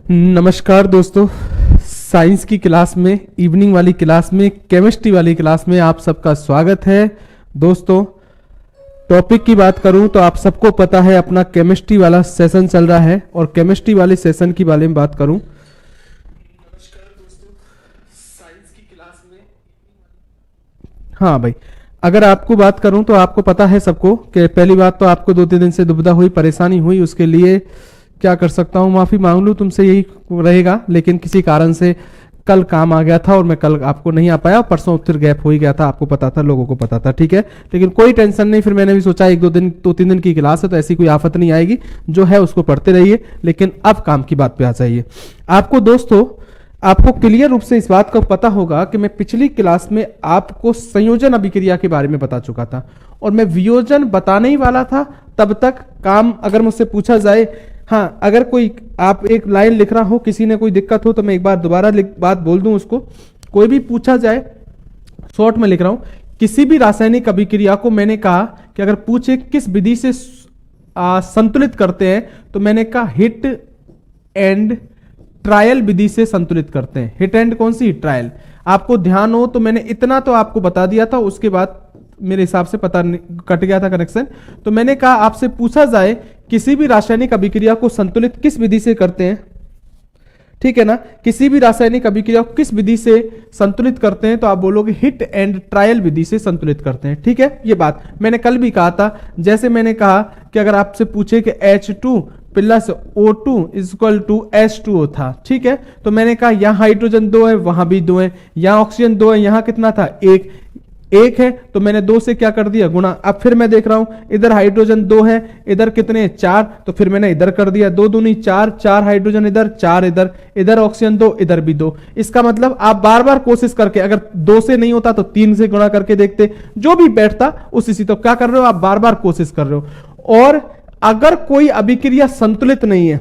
नमस्कार दोस्तों। साइंस की क्लास में, इवनिंग वाली क्लास में, केमिस्ट्री वाली क्लास में आप सबका स्वागत है। दोस्तों, टॉपिक की बात करूं तो आप सबको पता है अपना केमिस्ट्री वाला सेशन चल रहा है, और केमिस्ट्री वाले सेशन के बारे में बात करूं। नमस्कार दोस्तों, साइंस की क्लास में, हाँ भाई, अगर आपको बात करूं तो आपको पता है सबको कि पहली बात तो आपको 2-3 दिन से दुविधा हुई, परेशानी हुई, उसके लिए क्या कर सकता हूँ, माफी मांग लूँ तुमसे, यही रहेगा। लेकिन किसी कारण से कल काम आ गया था और मैं कल आपको नहीं आ पाया, परसों फिर गैप हो ही गया था, आपको पता था, लोगों को पता था, ठीक है। लेकिन कोई टेंशन नहीं, फिर मैंने भी सोचा 1-2 दिन की क्लास है तो ऐसी कोई आफत नहीं आएगी, जो है उसको पढ़ते रहिए। लेकिन अब काम की बात पे आ जाइए। आपको दोस्तों, आपको क्लियर रूप से इस बात का पता होगा कि मैं पिछली क्लास में आपको संयोजन अभिक्रिया के बारे में बता चुका था, और मैं वियोजन बताने ही वाला था। तब तक काम अगर मुझसे पूछा जाए, हाँ, अगर कोई आप एक लाइन लिख रहा हो, किसी ने कोई दिक्कत हो तो मैं एक बार दोबारा बात बोल दूं उसको। कोई भी पूछा जाए, शॉर्ट में लिख रहा हूं, किसी भी रासायनिक अभिक्रिया को मैंने कहा कि अगर पूछे किस विधि से संतुलित करते हैं, तो मैंने कहा हिट एंड ट्रायल विधि से संतुलित करते हैं। हिट एंड कौन सी? ट्रायल। आपको ध्यान हो तो मैंने इतना तो आपको बता दिया था, उसके बाद मेरे हिसाब से पता कट गया था कनेक्शन। तो मैंने कहा आपसे पूछा जाए किसी भी रासायनिक अभिक्रिया को संतुलित किस विधि से करते हैं, ठीक है ना। किसी भी रासायनिक अभिक्रिया को किस विधि से संतुलित करते हैं, तो आप बोलोगे हिट एंड ट्रायल विधि से संतुलित करते हैं, ठीक है। ये बात मैंने कल भी कहा था। जैसे मैंने कहा कि अगर आपसे पूछे कि H2 plus O2 equal to H2O था, ठीक है, तो मैंने कहा यहां हाइड्रोजन 2 है, वहां भी 2 है, यहां ऑक्सीजन 2 है, यहां कितना था? एक है, तो मैंने 2 से क्या कर दिया? गुणा। अब फिर मैं देख रहा हूं इधर हाइड्रोजन 2 है, इधर कितने? 4, तो फिर मैंने इधर कर दिया 2 दूनी 4, 4 हाइड्रोजन इधर, 4 इधर, इधर ऑक्सीजन 2, इधर भी 2। इसका मतलब आप बार बार कोशिश करके, अगर 2 से नहीं होता तो 3 से गुणा करके देखते, जो भी बैठता उसी। तो क्या कर रहे हो आप? बार बार कोशिश कर रहे हो। और अगर कोई अभिक्रिया संतुलित नहीं है,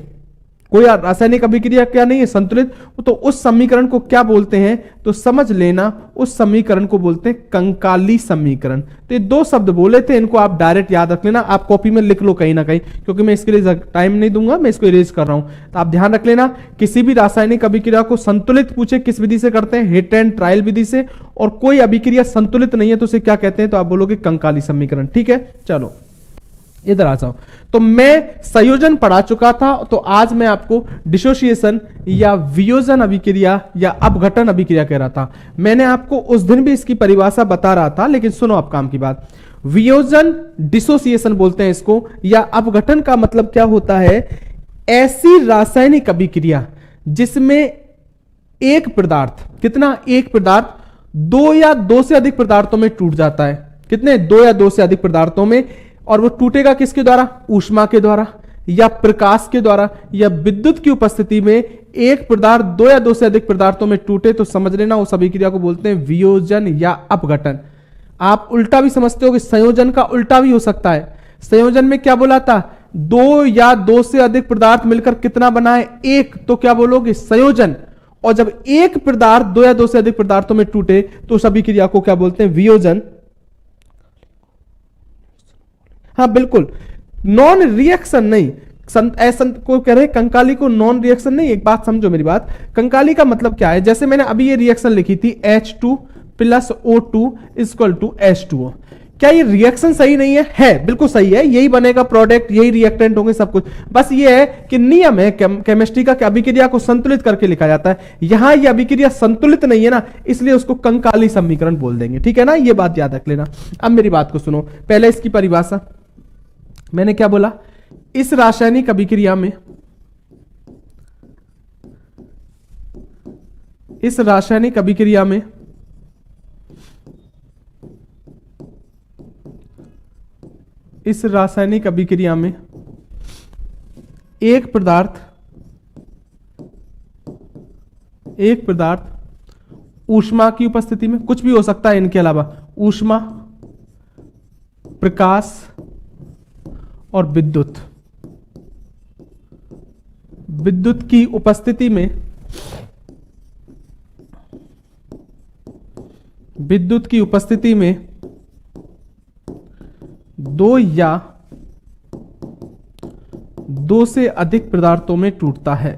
कोई रासायनिक अभिक्रिया क्या नहीं है? संतुलित, तो उस समीकरण को क्या बोलते हैं? तो समझ लेना, उस समीकरण को बोलते हैं कंकाली समीकरण। तो ये 2 शब्द बोले थे, इनको आप डायरेक्ट याद रख लेना, आप कॉपी में लिख लो कहीं ना कहीं, क्योंकि मैं इसके लिए टाइम नहीं दूंगा, मैं इसको इरेज कर रहा हूं। तो आप ध्यान रख लेना, किसी भी रासायनिक अभिक्रिया को संतुलित पूछे किस विधि से करते हैं? हिट एंड ट्रायल विधि से। और कोई अभिक्रिया संतुलित नहीं है तो उसे क्या कहते हैं? तो आप बोलोगे कंकाली समीकरण, ठीक है। चलो इधर आ जाओ। तो मैं संयोजन पढ़ा चुका था, तो आज मैं आपको डिसोसिएशन या वियोजन अभिक्रिया या अपघटन अभिक्रिया कह रहा था। मैंने आपको उस दिन भी इसकी परिभाषा बता रहा था, लेकिन सुनो अब काम की बात। वियोजन, डिसोसिएशन बोलते हैं इसको, या अपघटन का मतलब क्या होता है? ऐसी रासायनिक अभिक्रिया जिसमें एक पदार्थ, कितना? एक पदार्थ 2 या 2 से अधिक पदार्थों में टूट जाता है। कितने? 2 या 2 से अधिक पदार्थों में। और वो टूटेगा किसके द्वारा? ऊष्मा के द्वारा, या प्रकाश के द्वारा, या विद्युत की उपस्थिति में। एक पदार्थ 2 या 2 से अधिक पदार्थों में टूटे तो समझ लेना उस अभिक्रिया को बोलते हैं वियोजन या अपघटन। आप उल्टा भी समझते हो कि संयोजन का उल्टा भी हो सकता है। संयोजन में क्या बोला था? 2 या 2 से अधिक पदार्थ मिलकर कितना बनाए? एक, तो क्या बोलोगे? संयोजन। और जब एक पदार्थ 2 या 2 से अधिक पदार्थों में टूटे तो उस अभिक्रिया को क्या बोलते हैं? वियोजन। हाँ बिल्कुल, नॉन रिएक्शन नहीं। ऐसा को कह रहे कंकाली को नॉन रिएक्शन नहीं। एक बात समझो मेरी बात, कंकाली का मतलब क्या है? जैसे मैंने अभी ये रिएक्शन लिखी थी H2 plus O2 equal to H2O। क्या ये रिएक्शन सही नहीं है? है, बिल्कुल सही है, यही बनेगा प्रोडक्ट, यही रिएक्टेंट होंगे सब कुछ। बस ये है कि नियम है केमिस्ट्री का कि अभिक्रिया को संतुलित करके लिखा जाता है। यहां ये अभिक्रिया संतुलित नहीं है ना, इसलिए उसको कंकाली समीकरण बोल देंगे, ठीक है ना। ये बात याद रख लेना। अब मेरी बात को सुनो, पहले इसकी परिभाषा। मैंने क्या बोला? इस रासायनिक अभिक्रिया में, इस रासायनिक अभिक्रिया में इस रासायनिक अभिक्रिया में एक पदार्थ ऊष्मा की उपस्थिति में, कुछ भी हो सकता है इनके अलावा, ऊष्मा, प्रकाश और विद्युत की उपस्थिति में, विद्युत की उपस्थिति में 2 या 2 से अधिक पदार्थों में टूटता है।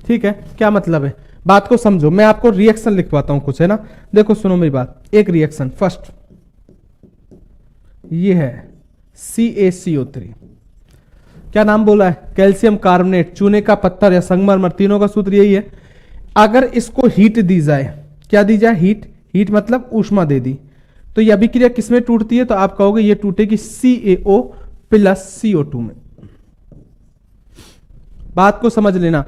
ठीक है, क्या मतलब है, बात को समझो। मैं आपको रिएक्शन लिखवाता हूं कुछ, है ना। देखो सुनो मेरी बात, एक रिएक्शन फर्स्ट ये है CaCO3, क्या नाम बोला है, कैल्शियम कार्बोनेट, चूने का पत्थर या संगमरमर, तीनों का सूत्र यही है। अगर इसको हीट दी जाए, क्या दी जाए, हीट मतलब ऊष्मा दे दी, तो ये अभिक्रिया किसमें टूटती है, तो आप कहोगे ये टूटेगी CaO प्लस CO2 में। बात को समझ लेना,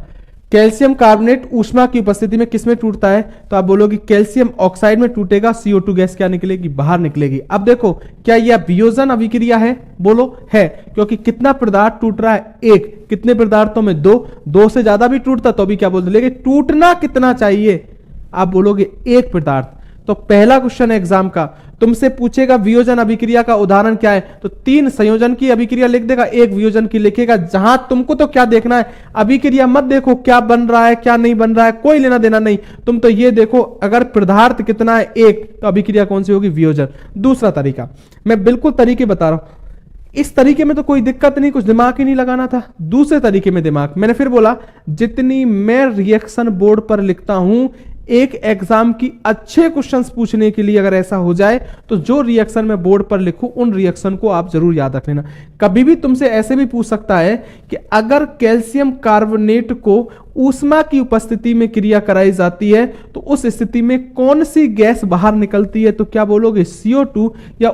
कैल्शियम कार्बोनेट ऊष्मा की उपस्थिति में किसमें टूटता है, तो आप बोलोगे कैल्शियम ऑक्साइड में टूटेगा, CO2 गैस क्या निकलेगी, बाहर निकलेगी। अब देखो क्या यह वियोजन अभिक्रिया है, बोलो है, क्योंकि कितना पदार्थ टूट रहा है, एक, कितने पदार्थों में, दो से ज्यादा भी टूटता तो भी क्या बोलते, लेकिन टूटना कितना चाहिए, आप बोलोगे एक पदार्थ। तो पहला क्वेश्चन एग्जाम का तुमसे पूछेगा वियोजन अभिक्रिया का उदाहरण क्या है, तो 3 संयोजन की अभिक्रिया लिख देगा, 1 वियोजन की लिखेगा। जहां तुमको तो क्या देखना है, अभिक्रिया मत देखो क्या बन रहा है क्या नहीं बन रहा है, कोई लेना देना नहीं, तुम तो ये देखो अगर पदार्थ कितना है, 1, तो अभिक्रिया कौन सी होगी, वियोजन। दूसरा तरीका, मैं बिल्कुल तरीके बता रहा हूं, इस तरीके में तो कोई दिक्कत नहीं, कुछ दिमाग ही नहीं लगाना था। दूसरे तरीके में दिमाग, मैंने फिर बोला जितनी मैं रिएक्शन बोर्ड पर लिखता हूं, एक एग्जाम की अच्छे क्वेश्चंस पूछने के लिए अगर ऐसा हो जाए तो जो रिएक्शन मैं बोर्ड पर लिखूं उन रिएक्शन को आप जरूर याद रख लेना। कभी भी तुमसे ऐसे भी पूछ सकता है कि अगर कैल्शियम कार्बोनेट को ऊष्मा की उपस्थिति में क्रिया कराई जाती है तो उस स्थिति में कौन सी गैस बाहर निकलती है, तो क्या बोलोगे CO2, या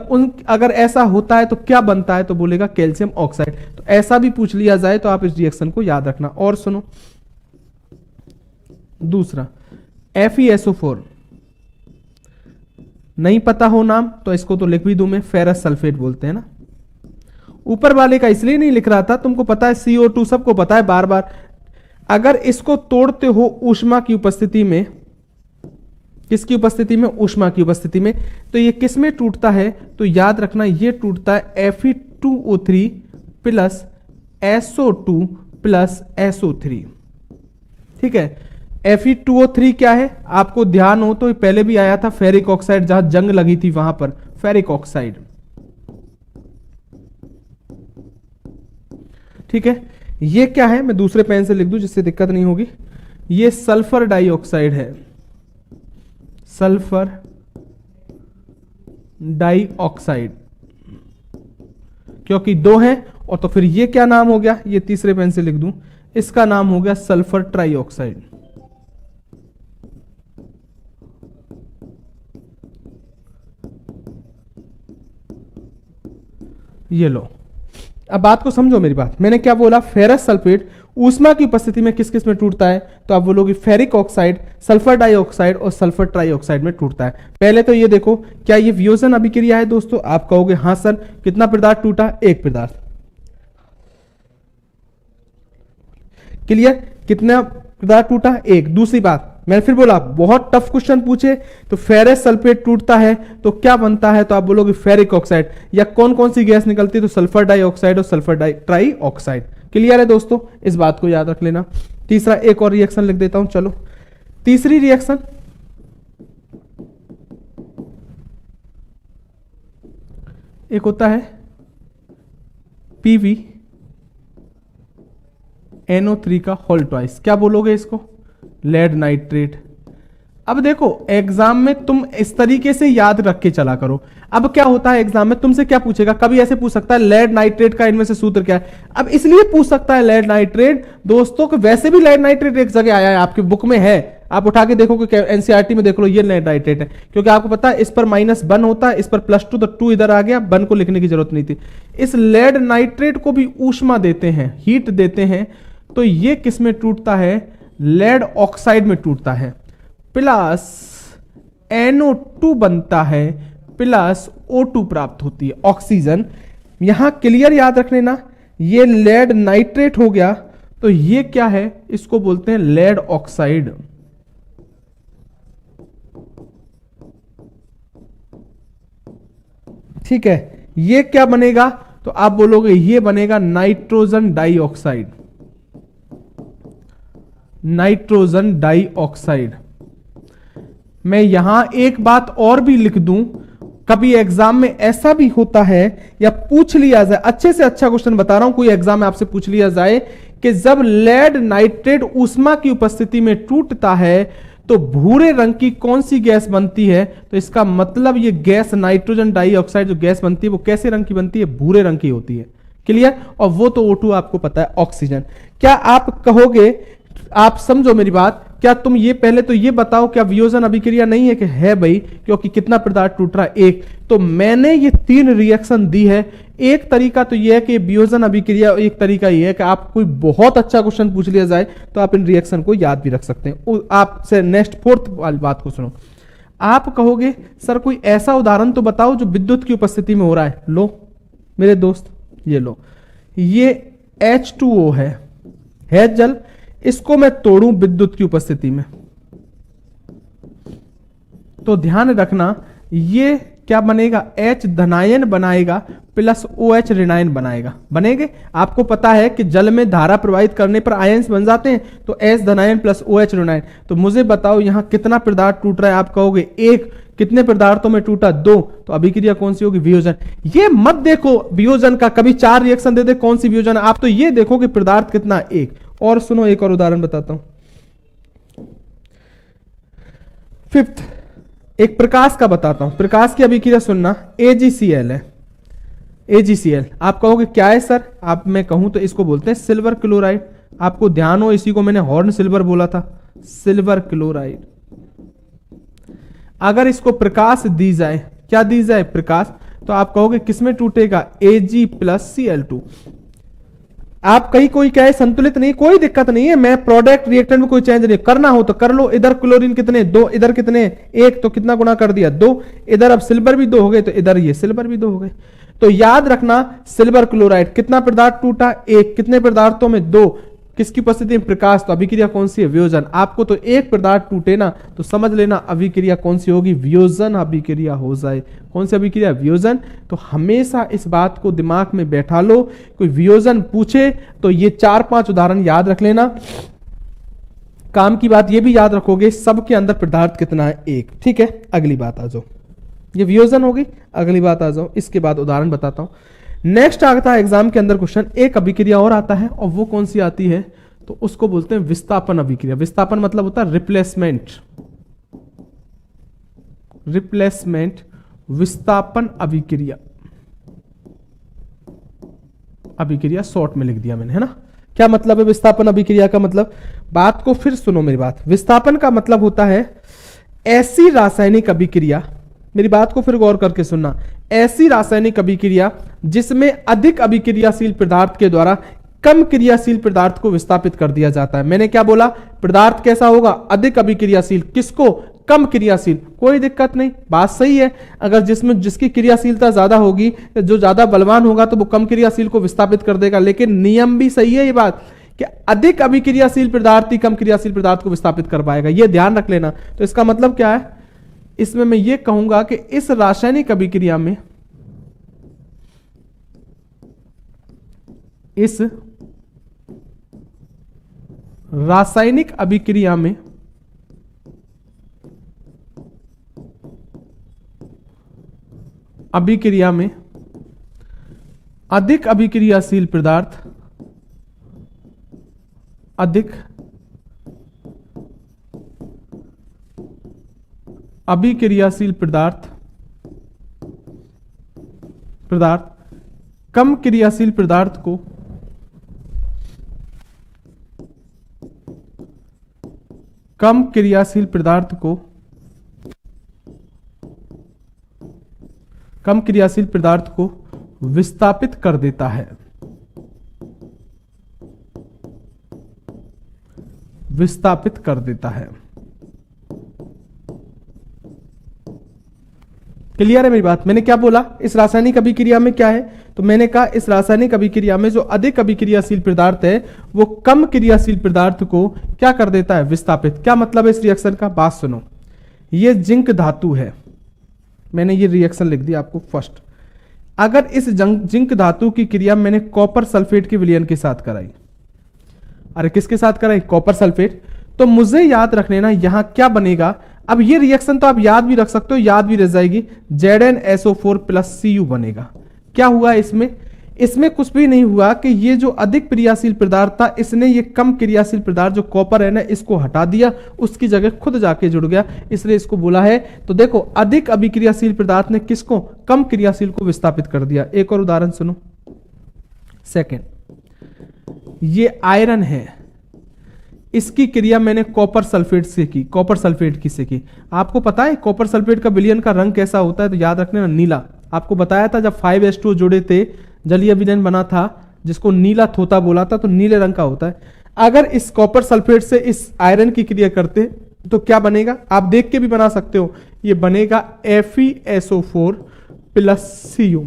अगर ऐसा होता है तो क्या बनता है, तो बोलेगा कैल्शियम ऑक्साइड। तो ऐसा भी पूछ लिया जाए तो आप इस रिएक्शन को याद रखना। और सुनो दूसरा, FeSO4, नहीं पता हो नाम तो इसको तो लिख भी दूं मैं, फेरस सल्फेट बोलते हैं ना। ऊपर वाले का इसलिए नहीं लिख रहा था, तुमको पता है CO2 सबको पता है, बार बार अगर इसको तोड़ते हो ऊष्मा की उपस्थिति में, किसकी उपस्थिति में, ऊष्मा की उपस्थिति में, तो ये किस में टूटता है, तो याद रखना ये टूटता है Fe2O3 plus SO2 plus SO3। ठीक है, Fe2O3 क्या है, आपको ध्यान हो तो पहले भी आया था, फेरिक ऑक्साइड, जहां जंग लगी थी वहां पर फेरिक ऑक्साइड। ठीक है, ये क्या है, मैं दूसरे पेन से लिख दूं जिससे दिक्कत नहीं होगी, ये सल्फर डाइऑक्साइड है, सल्फर डाइऑक्साइड, क्योंकि 2 है, और तो फिर ये क्या नाम हो गया, ये तीसरे पेन से लिख दूं, इसका नाम हो गया सल्फर ट्राइऑक्साइड। ये लो, अब बात को समझो मेरी बात, मैंने क्या बोला, फेरस सल्फेट ऊष्मा की उपस्थिति में किस किस में टूटता है, तो आप बोलोगे फेरिक ऑक्साइड, सल्फर डाइऑक्साइड और सल्फर ट्राइऑक्साइड में टूटता है। पहले तो ये देखो क्या ये वियोजन अभिक्रिया है दोस्तों, आप कहोगे हां सर, कितना पदार्थ टूटा, एक पदार्थ, क्लियर, कितना पदार्थ टूटा, एक। दूसरी बात मैंने फिर बोला बहुत टफ क्वेश्चन पूछे तो फेरस सल्फेट टूटता है तो क्या बनता है, तो आप बोलोगे फेरिक ऑक्साइड, या कौन कौन सी गैस निकलती है, तो सल्फर डाइऑक्साइड और सल्फर ट्राइऑक्साइड। क्लियर है दोस्तों, इस बात को याद रख लेना। तीसरा एक और रिएक्शन लिख देता हूं, चलो तीसरी रिएक्शन, एक होता है PbNO3 का होल ट्वाइस, क्या बोलोगे इसको, लेड नाइट्रेट। अब देखो एग्जाम में तुम इस तरीके से याद रख के चला करो। अब क्या होता है एग्जाम में तुमसे क्या पूछेगा, कभी ऐसे पूछ सकता है लेड नाइट्रेट का इनमें से सूत्र क्या है। अब इसलिए पूछ सकता है लेड नाइट्रेट दोस्तों को, वैसे भी लेड नाइट्रेट एक जगह आया है, आपकी बुक में है, आप उठा के देखो कि एनसीईआरटी में देख लो, ये लेड नाइट्रेट है, क्योंकि आपको पता है इस पर -1 होता है, इस पर +2, तो 2 इधर आ गया, 1 को लिखने की जरूरत नहीं थी। इस लेड नाइट्रेट को भी ऊष्मा देते हैं, हीट देते हैं, तो ये किस में टूटता है, लेड ऑक्साइड में टूटता है, प्लस NO2 बनता है, प्लस O2 प्राप्त होती है, ऑक्सीजन। यहां क्लियर याद रख लेना, ये लेड नाइट्रेट हो गया, तो ये क्या है, इसको बोलते हैं लेड ऑक्साइड। ठीक है, ये क्या बनेगा, तो आप बोलोगे ये बनेगा नाइट्रोजन डाइऑक्साइड, नाइट्रोजन डाइऑक्साइड। मैं यहां एक बात और भी लिख दूं, कभी एग्जाम में ऐसा भी होता है या पूछ लिया जाए, अच्छे से अच्छा क्वेश्चन बता रहा हूं, कोई एग्जाम में आपसे पूछ लिया जाए कि जब लेड नाइट्रेट ऊष्मा की उपस्थिति में टूटता है तो भूरे रंग की कौन सी गैस बनती है? तो इसका मतलब ये गैस नाइट्रोजन डाइऑक्साइड जो गैस बनती है वो कैसे रंग की बनती है? भूरे रंग की होती है। क्लियर? और वो तो O2 आपको पता है, ऑक्सीजन। क्या आप कहोगे, आप समझो मेरी बात, क्या तुम ये पहले तो ये बताओ क्या वियोजन अभिक्रिया नहीं है? कि है भाई, क्योंकि कितना पदार्थ टूट रहा है? एक। तो मैंने ये 3 रिएक्शन दी है। एक तरीका तो ये है कि वियोजन अभिक्रिया, एक तरीका ये है कि आप कोई बहुत अच्छा क्वेश्चन पूछ लिया जाए तो आप इन रिएक्शन को याद भी रख सकते हैं। आपसे नेक्स्ट 4th वाली बात को सुनो। आप कहोगे सर कोई ऐसा उदाहरण तो बताओ जो विद्युत की उपस्थिति में हो रहा है। लो मेरे दोस्त, ये लो, ये H2O है जल, इसको मैं तोड़ूं विद्युत की उपस्थिति में, तो ध्यान रखना ये क्या बनेगा? H धनायन बनाएगा प्लस OH ऋणायन बनाएगा। बनेंगे? आपको पता है कि जल में धारा प्रवाहित करने पर आयंस बन जाते हैं, तो H धनायन प्लस OH ऋणायन। तो मुझे बताओ यहां कितना पदार्थ टूट रहा है? आप कहोगे 1। कितने पदार्थों में टूटा? 2। तो अभिक्रिया कौन सी होगी? वियोजन। ये मत देखो वियोजन का, कभी 4 रिएक्शन दे दे कौन सी वियोजन, आप तो ये देखो कि पदार्थ कितना? 1। और सुनो एक और उदाहरण बताता हूं। 5th एक प्रकाश का बताता हूं। प्रकाश की अभिक्रिया सुनना, AgCl है। AgCl आप कहोगे क्या है सर? आप मैं कहूं तो इसको बोलते हैं सिल्वर क्लोराइड। आपको ध्यान हो, इसी को मैंने हॉर्न सिल्वर बोला था, सिल्वर क्लोराइड। अगर इसको प्रकाश दी जाए, क्या दी जाए? प्रकाश, तो आप कहोगे किसमें टूटेगा? Ag plus Cl2। आप कहीं कोई कहे संतुलित नहीं, कोई दिक्कत नहीं है, मैं प्रोडक्ट रिएक्टेंट में कोई चेंज नहीं, करना हो तो कर लो। इधर क्लोरीन कितने? 2, इधर कितने? 1, तो कितना गुना कर दिया? 2। इधर अब सिल्वर भी 2 हो गए, तो इधर ये सिल्वर भी 2 हो गए। तो याद रखना सिल्वर क्लोराइड, कितना पदार्थ टूटा? 1। कितने पदार्थों में? 2। किसकी उपस्थिति में? प्रकाश। तो अभिक्रिया कौन सी है? वियोजन। आपको तो एक पदार्थ टूटे ना, तो समझ लेना अभिक्रिया कौन सी होगी? वियोजन अभिक्रिया हो जाए। कौन सी अभिक्रिया? वियोजन। तो हमेशा इस बात को दिमाग में बैठा लो, कोई वियोजन पूछे तो ये 4-5 उदाहरण याद रख लेना। काम की बात ये भी याद रखोगे, सबके अंदर पदार्थ कितना है? 1। ठीक है, अगली बात आ जाओ। ये वियोजन होगी, अगली बात आ जाओ। इसके बाद उदाहरण बताता हूं। नेक्स्ट आता है एग्जाम के अंदर क्वेश्चन, एक अभिक्रिया और आता है, और वो कौन सी आती है? तो उसको बोलते हैं विस्थापन अभिक्रिया। विस्थापन मतलब होता है रिप्लेसमेंट। रिप्लेसमेंट विस्थापन अभिक्रिया। अभिक्रिया शॉर्ट में लिख दिया मैंने, है ना? क्या मतलब है विस्थापन अभिक्रिया का? मतलब बात को फिर सुनो मेरी बात। विस्थापन का मतलब होता है ऐसी रासायनिक अभिक्रिया, मेरी बात को फिर गौर करके सुनना, ऐसी रासायनिक अभिक्रिया जिसमें अधिक अभिक्रियाशील पदार्थ के द्वारा कम क्रियाशील पदार्थ को विस्थापित कर दिया जाता है। मैंने क्या बोला? पदार्थ कैसा होगा? अधिक अभिक्रियाशील। किसको? कम क्रियाशील। कोई दिक्कत नहीं, बात सही है। अगर जिसमें जिसकी क्रियाशीलता ज्यादा होगी, जो ज्यादा बलवान होगा, तो वो कम क्रियाशील को विस्थापित कर देगा। लेकिन नियम भी सही है ये बात कि अधिक अभिक्रियाशील पदार्थ ही कम क्रियाशील पदार्थ को विस्थापित कर पाएगा, ये ध्यान रख लेना। तो इसका मतलब क्या है? इसमें मैं ये कहूंगा कि इस रासायनिक अभिक्रिया में, इस रासायनिक अभिक्रिया में अधिक अभिक्रियाशील पदार्थ, अधिक अभिक्रियाशील पदार्थ कम क्रियाशील पदार्थ को विस्थापित कर देता है। विस्थापित कर देता है। क्लियर है मेरी बात? मैंने क्या बोला? इस रासायनिक अभिक्रिया में क्या है? तो मैंने कहा इस रासायनिक अभिक्रिया में जो अधिक अभिक्रियाशील पदार्थ है वो कम क्रियाशील पदार्थ को क्या कर देता है? विस्थापित। क्या मतलब है इस रिएक्शन का? बात सुनो। ये जिंक धातु है, मैंने ये रिएक्शन लिख दिया आपको फर्स्ट। अगर इस जिंक धातु की क्रिया मैंने कॉपर सल्फेट के विलयन के साथ कराई, अरे किसके साथ कराई? Copper sulphate. तो मुझे याद रख लेना यहां क्या बनेगा। अब ये रिएक्शन तो आप याद भी रख सकते हो, याद भी रह जाएगी। ZnSO4 + Cu बनेगा। क्या हुआ इसमें? इसमें कुछ भी नहीं हुआ कि ये जो अधिक क्रियाशील पदार्थ था इसने ये कम क्रियाशील पदार्थ जो कॉपर है ना इसको हटा दिया, उसकी जगह खुद जाके जुड़ गया, इसलिए इसको बोला है। तो देखो अधिक अभिक्रियाशील पदार्थ ने किसको, कम क्रियाशील को विस्थापित कर दिया। एक और उदाहरण सुनो। सेकंड, ये आयरन है, इसकी क्रिया मैंने कॉपर सल्फेट से की, कॉपर सल्फेट की से की। आपको पता है कॉपर सल्फेट का विलयन का रंग कैसा होता है, तो याद रखने ना, नीला। आपको बताया था जब 5H2 जुड़े थे, जलीय विलयन बना था जिसको नीला थोथा बोला था, तो नीले रंग का होता है। अगर इस कॉपर सल्फेट से इस आयरन की क्रिया करते तो क्या बनेगा, आप देख के भी बना सकते हो, ये बनेगा FeSO4 + Cu।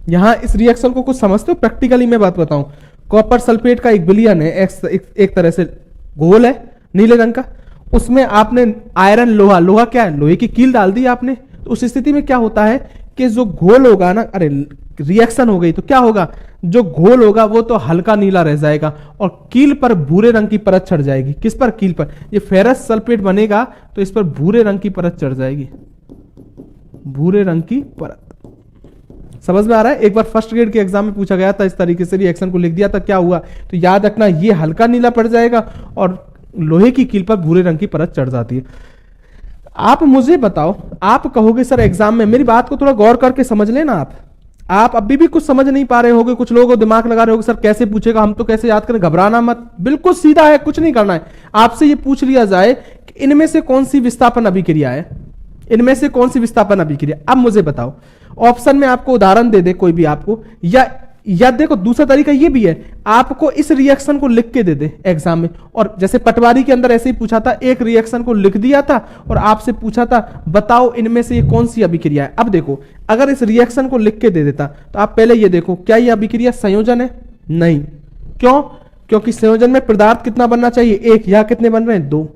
यहां इस रिएक्शन को कुछ समझते हो, प्रैक्टिकली मैं बात बताऊं। कॉपर सल्फेट का एक विलयन है, एक तरह से गोल है नीले रंग का, उसमें आपने आयरन लोहा, लोहा क्या है, लोहे की कील डाल दी आपने, तो उस स्थिति में क्या होता है कि जो घोल होगा ना, अरे रिएक्शन हो गई तो क्या होगा, जो घोल होगा वो तो हल्का नीला रह जाएगा और कील पर भूरे रंग की परत चढ़ जाएगी। किस पर, कील पर। ये फेरस सल्फेट बनेगा तो इस पर भूरे रंग की परत चढ़ जाएगी, भूरे रंग की परत। समझ में आ रहा है। एक बार फर्स्ट ग्रेड के एग्जाम में पूछा गया था, इस तरीके से रिएक्शन को लिख दिया था, क्या हुआ, तो याद रखना ये हल्का नीला पड़ जाएगा और लोहे की कील पर भूरे रंग की परत चढ़ जाती है। आप मुझे बताओ, आप कहोगे सर एग्जाम में, मेरी बात को थोड़ा गौर करके समझ लेना। आप अभी भी कुछ समझ नहीं पा रहे होगे, कुछ लोगों दिमाग लगा रहे होगे सर कैसे पूछेगा, हम तो कैसे याद करें। घबराना मत, बिल्कुल सीधा है, कुछ नहीं करना है। आपसे ये पूछ लिया जाए कि इनमें से कौन सी विस्थापन अभिक्रिया है, इनमें से कौन सी विस्थापन अभिक्रिया, अब मुझे बताओ। ऑप्शन में आपको उदाहरण दे दे कोई भी आपको, या देखो दूसरा तरीका ये भी है, आपको इस रिएक्शन को लिख के दे दे एग्जाम में। और जैसे पटवारी के अंदर ऐसे ही पूछा था, एक रिएक्शन को लिख दिया था और आपसे पूछा था बताओ इनमें से ये कौन सी अभिक्रिया है। अब देखो अगर इस रिएक्शन को लिख के दे देता तो आप पहले ये देखो, क्या ये अभिक्रिया संयोजन है, नहीं। क्यों, क्योंकि संयोजन में पदार्थ कितना बनना चाहिए, एक, या कितने बन रहे हैं, दो।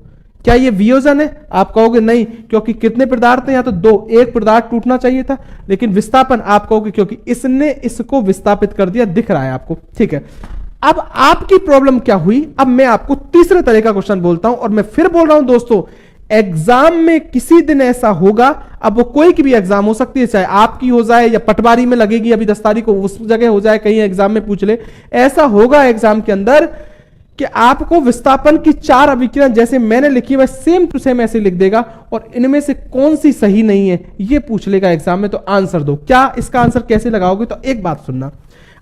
क्या ये वियोजन है, आप कहोगे नहीं, क्योंकि कितने पदार्थ हैं, या तो दो, एक पदार्थ टूटना चाहिए था। लेकिन विस्थापन आप कहोगे क्योंकि इसने इसको विस्थापित कर दिया, दिख रहा है आपको, ठीक है। अब आपकी प्रॉब्लम क्या हुई, अब मैं आपको तीसरे तरह का क्वेश्चन बोलता हूं, और मैं फिर बोल रहा हूं दोस्तों, एग्जाम में किसी दिन ऐसा होगा, अब वो कोई की भी एग्जाम हो सकती है, चाहे आपकी हो जाए या पटवारी में लगेगी अभी 10 तारीख को, उस जगह हो जाए, कहीं एग्जाम में पूछ ले, ऐसा होगा एग्जाम के अंदर कि आपको विस्थापन की 4 अभिक्रिया जैसे मैंने लिखी है सेम टू सेम ऐसे लिख देगा, और इनमें से कौन सी सही नहीं है ये पूछ लेगा एग्जाम में, तो आंसर दो। क्या इसका आंसर कैसे लगाओगे, तो एक बात सुनना,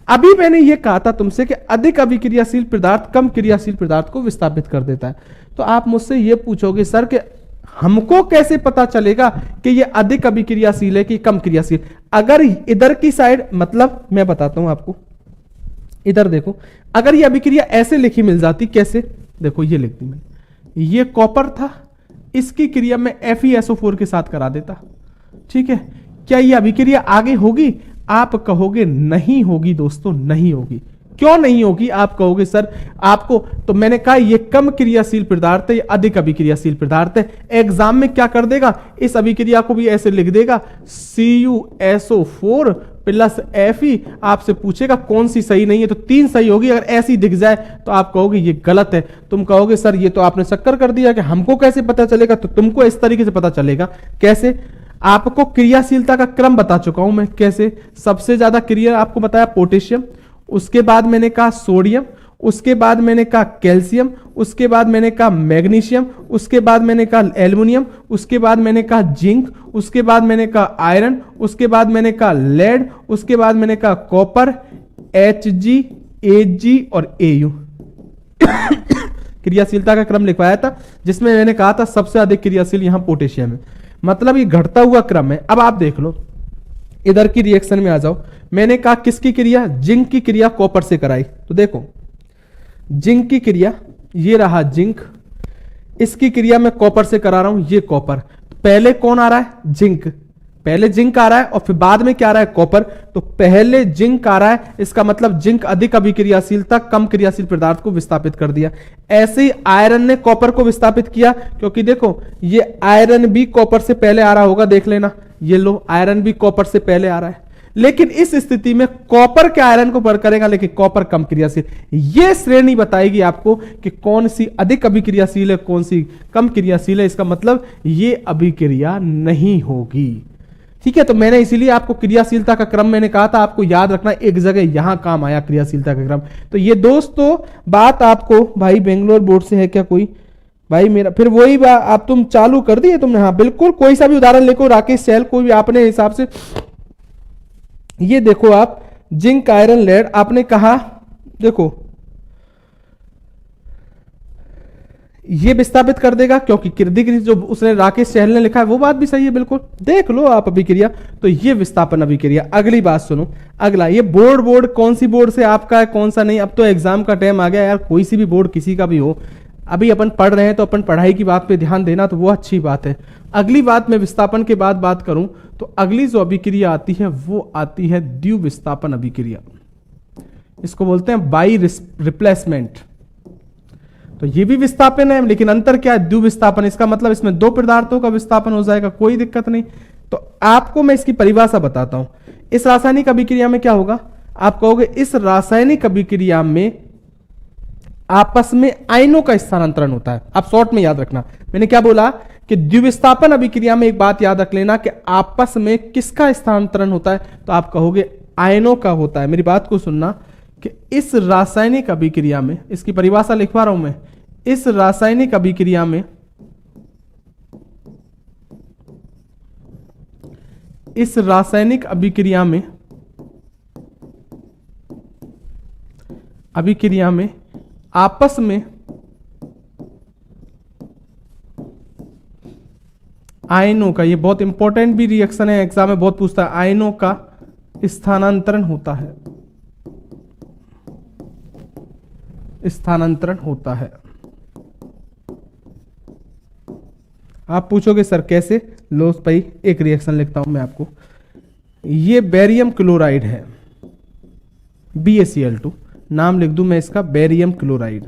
अभी मैंने ये कहा था तुमसे कि अधिक अभिक्रियाशील पदार्थ कम क्रियाशील पदार्थ को विस्थापित कर देता है। तो आप मुझसे ये पूछोगे सर कि हमको कैसे पता चलेगा कि ये अधिक अभिक्रियाशील है कि कम क्रियाशील। अगर इधर की साइड, मतलब मैं बताता हूं आपको, इधर देखो, अगर ये अभिक्रिया ऐसे लिखी मिल जाती, कैसे, देखो ये लिख दी मैंने, ये कॉपर था, इसकी क्रिया में FeSO4 के साथ करा देता, ठीक है। क्या ये अभिक्रिया आगे होगी, आप कहोगे नहीं होगी दोस्तों, नहीं होगी। क्यों नहीं होगी, आप कहोगे सर आपको, तो मैंने कहा ये कम क्रियाशील पदार्थ है, ये अधिक अभिक्रियाशील पदार्थ है। एग्जाम में क्या कर देगा, इस अभिक्रिया को भी ऐसे लिख देगा CuSO4 + Fe, आपसे पूछेगा कौन सी सही नहीं है, तो 3 सही होगी। अगर ऐसी दिख जाए तो आप कहोगे ये गलत है। तुम कहोगे सर ये तो आपने चक्कर कर दिया कि हमको कैसे पता चलेगा, तो तुमको इस तरीके से पता चलेगा। कैसे, आपको क्रियाशीलता का क्रम बता चुका हूं मैं, कैसे, सबसे ज्यादा क्रिया आपको बताया पोटेशियम, उसके बाद मैंने कहा सोडियम, उसके बाद मैंने कहा कैल्शियम, उसके बाद मैंने कहा मैग्नीशियम, उसके बाद मैंने कहा एल्युमिनियम, उसके बाद मैंने कहा जिंक, उसके बाद मैंने कहा आयरन, उसके बाद मैंने कहा लेड, उसके बाद मैंने कहा कॉपर, Hg, Ag और Au। क्रियाशीलता का क्रम लिखवाया था, जिसमें मैंने कहा था सबसे अधिक क्रियाशील यहां पोटेशियम है, मतलब ये घटता हुआ क्रम है। अब आप देख लो, इधर की रिएक्शन में आ जाओ, मैंने कहा किसकी क्रिया, जिंक की क्रिया कॉपर से कराई, तो देखो जिंक की क्रिया, ये रहा जिंक, इसकी क्रिया मैं कॉपर से करा रहा हूं, ये कॉपर। पहले कौन आ रहा है, जिंक, पहले जिंक आ रहा है और फिर बाद में क्या आ रहा है, कॉपर। तो पहले जिंक आ रहा है, इसका मतलब जिंक अधिक अभिक्रियाशीलता कम क्रियाशील पदार्थ को विस्थापित कर दिया। ऐसे ही आयरन ने कॉपर को विस्थापित किया, क्योंकि देखो ये आयरन भी कॉपर से पहले आ रहा होगा, देख लेना, ये लो आयरन भी कॉपर से पहले आ रहा है। लेकिन इस स्थिति में कॉपर के आयरन को पर करेगा, लेकिन कॉपर कम क्रियाशील। यह श्रेणी बताएगी आपको कि कौन सी अधिक अभिक्रियाशील है, कौन सी कम क्रियाशील है। इसका मतलब ये अभिक्रिया नहीं होगी, ठीक है, तो मैंने इसीलिए आपको क्रियाशीलता का क्रम मैंने कहा था, आपको याद रखना, एक जगह यहां काम आया क्रियाशीलता का क्रम। तो ये दोस्तों बात आपको, भाई बेंगलोर बोर्ड से है क्या कोई भाई मेरा, फिर वही बात आप तुम चालू कर दिए तुमने, हाँ बिल्कुल, कोई सा भी उदाहरण लेको, राकेश सैल, कोई भी आपने हिसाब से, ये देखो आप जिंक आयरन लेड आपने कहा, देखो ये विस्थापित कर देगा क्योंकि किरदीकृत जो उसने राकेश सहल ने लिखा है वो बात भी सही है, बिल्कुल देख लो आप अभिक्रिया। तो ये विस्थापन अभिक्रिया। अगली बात सुनो, अगला ये बोर्ड कौन सी बोर्ड से आपका है कौन सा नहीं, अब तो एग्जाम का टाइम आ गया यार, कोई सी भी बोर्ड किसी का भी हो, अभी अपन पढ़ रहे हैं तो अपन पढ़ाई की बात पे ध्यान देना, तो वो अच्छी बात है। अगली बात मैं विस्थापन के बाद बात करूं तो अगली जो अभिक्रिया आती है वो आती है द्विविस्थापन अभिक्रिया, इसको बोलते हैं बाई रिप्लेसमेंट। तो ये भी विस्थापन है, लेकिन अंतर क्या है, द्विविस्थापन, इसका मतलब इसमें दो पदार्थों का विस्थापन हो जाएगा, कोई दिक्कत नहीं। तो आपको मैं इसकी परिभाषा बताता हूं। इस रासायनिक अभिक्रिया में क्या होगा, आप कहोगे इस रासायनिक अभिक्रिया में आपस में आयनों का स्थानांतरण होता है। आप शॉर्ट में याद रखना, मैंने क्या बोला कि द्विविस्थापन अभिक्रिया में एक बात याद रख लेना कि आपस में किसका स्थानांतरण होता है, तो आप कहोगे आयनों का होता है। मेरी बात को सुनना कि इस रासायनिक अभिक्रिया में, इसकी परिभाषा लिखवा रहा हूं मैं, इस रासायनिक अभिक्रिया में, इस रासायनिक अभिक्रिया में आपस में आयनों का, ये बहुत इंपॉर्टेंट भी रिएक्शन है, एग्जाम में बहुत पूछता है, आयनों का स्थानांतरण होता है, स्थानांतरण होता है। आप पूछोगे सर कैसे, लो भाई एक रिएक्शन लिखता हूं मैं आपको, ये बेरियम क्लोराइड है, BaCl2, नाम लिख दूं मैं इसका बेरियम क्लोराइड,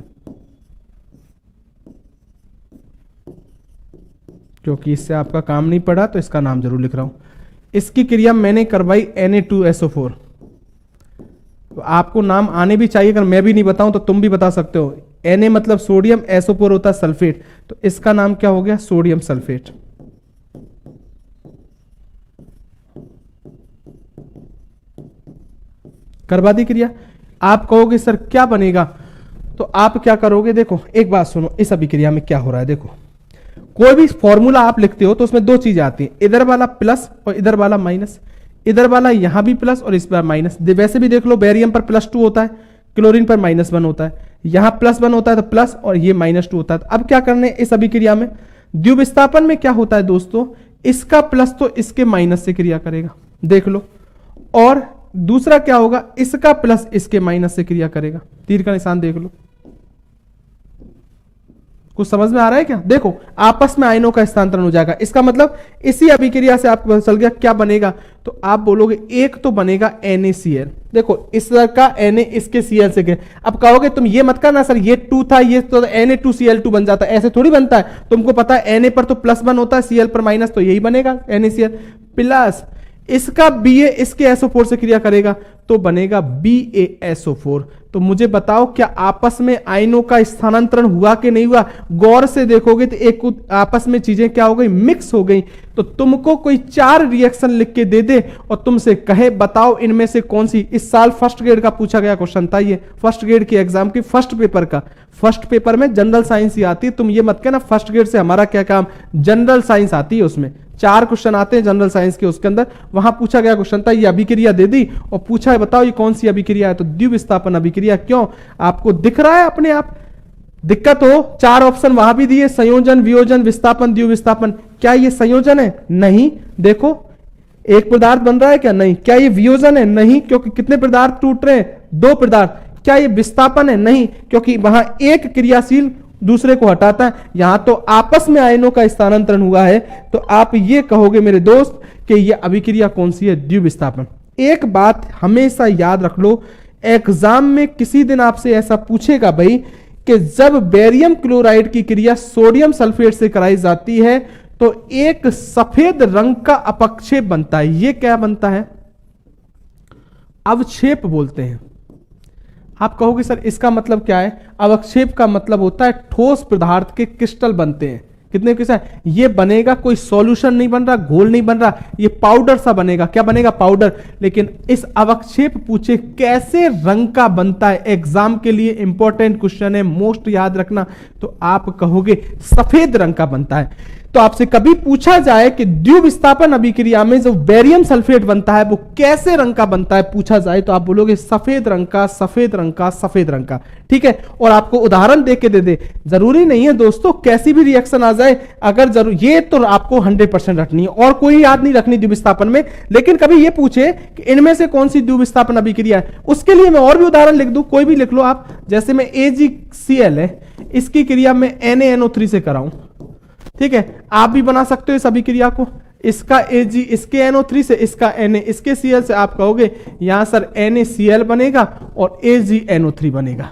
क्योंकि इससे आपका काम नहीं पड़ा तो इसका नाम जरूर लिख रहा हूं। इसकी क्रिया मैंने करवाई Na2SO4, तो आपको नाम आने भी चाहिए, अगर मैं भी नहीं बताऊं तो तुम भी बता सकते हो। Na मतलब सोडियम, SO4 होता है सल्फेट, तो इसका नाम क्या हो गया, सोडियम सल्फेट। करवा दी क्रिया। आप कहोगे सर क्या बनेगा, तो आप क्या करोगे, देखो एक बात सुनो, इस अभिक्रिया में क्या हो रहा है, देखो कोई भी फॉर्मूला आप लिखते हो तो उसमें दो चीजें आती हैं, इधर वाला प्लस और इधर वाला माइनस, इधर वाला यहां भी प्लस और इस पर माइनस। वैसे भी देख लो, बेरियम पर +2 होता है, क्लोरीन पर -1 होता है, यहां +1 होता है तो प्लस और ये -2 होता है। तो अब क्या करने इस अभिक्रिया में, द्विविस्थापन में क्या होता है दोस्तों, इसका प्लस तो इसके माइनस से क्रिया करेगा, देख लो, और दूसरा क्या होगा, इसका प्लस इसके माइनस से क्रिया करेगा। तीर का निशान देख लो, कुछ समझ में आ रहा है क्या, देखो आपस में आयनों का स्थानांतरण हो जाएगा। इसका मतलब इसी अभिक्रिया से आपको पता चल गया क्या बनेगा, तो आप बोलोगे एक तो बनेगा NaCl, देखो इस तरह का Na इसके Cl से गए। अब कहोगे तुम ये मत करना सर, ये 2 था, ये तो Na2Cl2 बन जाता है, ऐसे थोड़ी बनता है, तुमको पता है Na पर तो +1 होता है, Cl पर माइनस, तो यही बनेगा NaCl प्लस इसका Ba इसके SO4 से क्रिया करेगा तो बनेगा BaSO4। तो मुझे बताओ क्या आपस में आयनों का स्थानांतरण हुआ कि नहीं हुआ, गौर से देखोगे तो एक आपस में चीजें क्या हो गई, मिक्स हो गई। तो तुमको कोई 4 रिएक्शन लिख के दे दे और तुमसे कहे बताओ इनमें से कौन सी, इस साल फर्स्ट ग्रेड का पूछा गया क्वेश्चन था ये, फर्स्ट ग्रेड के एग्जाम की फर्स्ट पेपर का, फर्स्ट पेपर में जनरल साइंस ही आती है, तुम ये मत कहना फर्स्ट ग्रेड से हमारा क्या काम, जनरल साइंस आती है, उसमें 4 क्वेश्चन आते हैं जनरल साइंस के, उसके अंदर वहां पूछा गया क्वेश्चन था, ये अभिक्रिया दे दी और पूछा है बताओ ये कौन सी अभिक्रिया है, तो द्विविस्थापन अभिक्रिया। क्यों, आपको दिख रहा है अपने आप, दिक्कत हो 4 ऑप्शन वहां भी दिए, संयोजन, वियोजन, विस्थापन, द्विविस्थापन, क्या ये संयोजन है, नहीं, देखो एक पदार्थ बन रहा है क्या, नहीं, क्या ये वियोजन है, नहीं, क्योंकि कितने पदार्थ टूट रहे हैं, 2 पदार्थ, क्या ये विस्थापन है, नहीं, क्योंकि वहां एक क्रियाशील दूसरे को हटाता है, यहां तो आपस में आयनों का स्थानांतरण हुआ है, तो आप ये कहोगे मेरे दोस्त कि ये अभिक्रिया कौन सी है, द्विविस्थापन। एक बात हमेशा याद रख लो, एग्जाम में किसी दिन आपसे ऐसा पूछेगा भाई कि जब बेरियम क्लोराइड की क्रिया सोडियम सल्फेट से कराई जाती है तो एक सफेद रंग का अपक्षेप बनता है, ये क्या बनता है, अवक्षेप बोलते हैं। आप कहोगे सर इसका मतलब क्या है, अवक्षेप का मतलब होता है ठोस पदार्थ के क्रिस्टल बनते हैं, कितने क्वेश्चन, ये बनेगा, कोई सॉल्यूशन नहीं बन रहा, घोल नहीं बन रहा, ये पाउडर सा बनेगा। क्या बनेगा? पाउडर। लेकिन इस अवक्षेप पूछे कैसे रंग का बनता है, एग्जाम के लिए इंपॉर्टेंट क्वेश्चन है, मोस्ट याद रखना। तो आप कहोगे सफेद रंग का बनता है। तो आपसे कभी पूछा जाए कि द्युति विस्थापन अभिक्रिया में जो बेरियम सल्फेट बनता है वो कैसे रंग का बनता है, पूछा जाए तो आप बोलोगे सफेद रंग का, सफेद रंग का, सफेद रंग का। ठीक है, और आपको उदाहरण देके दे दे, जरूरी नहीं है दोस्तों कैसी भी रिएक्शन आ जाए, अगर जरूर ये तो आपको 100% रखनी है और कोई याद नहीं रखनी द्युति विस्थापन में। लेकिन कभी ये पूछे कि इनमें से कौन सी द्युति विस्थापन अभिक्रिया है, उसके लिए मैं और भी उदाहरण लिख दूं, कोई भी लिख लो आप। जैसे मैं AgCl है, इसकी क्रिया में NaNO3 से कराऊं, ठीक है, आप भी बना सकते हो इस अभिक्रिया को। इसका Ag, इसके NO3 से, इसका Na, इसके Cl से, आप कहोगे यहां सर NaCl बनेगा और AgNO3 बनेगा।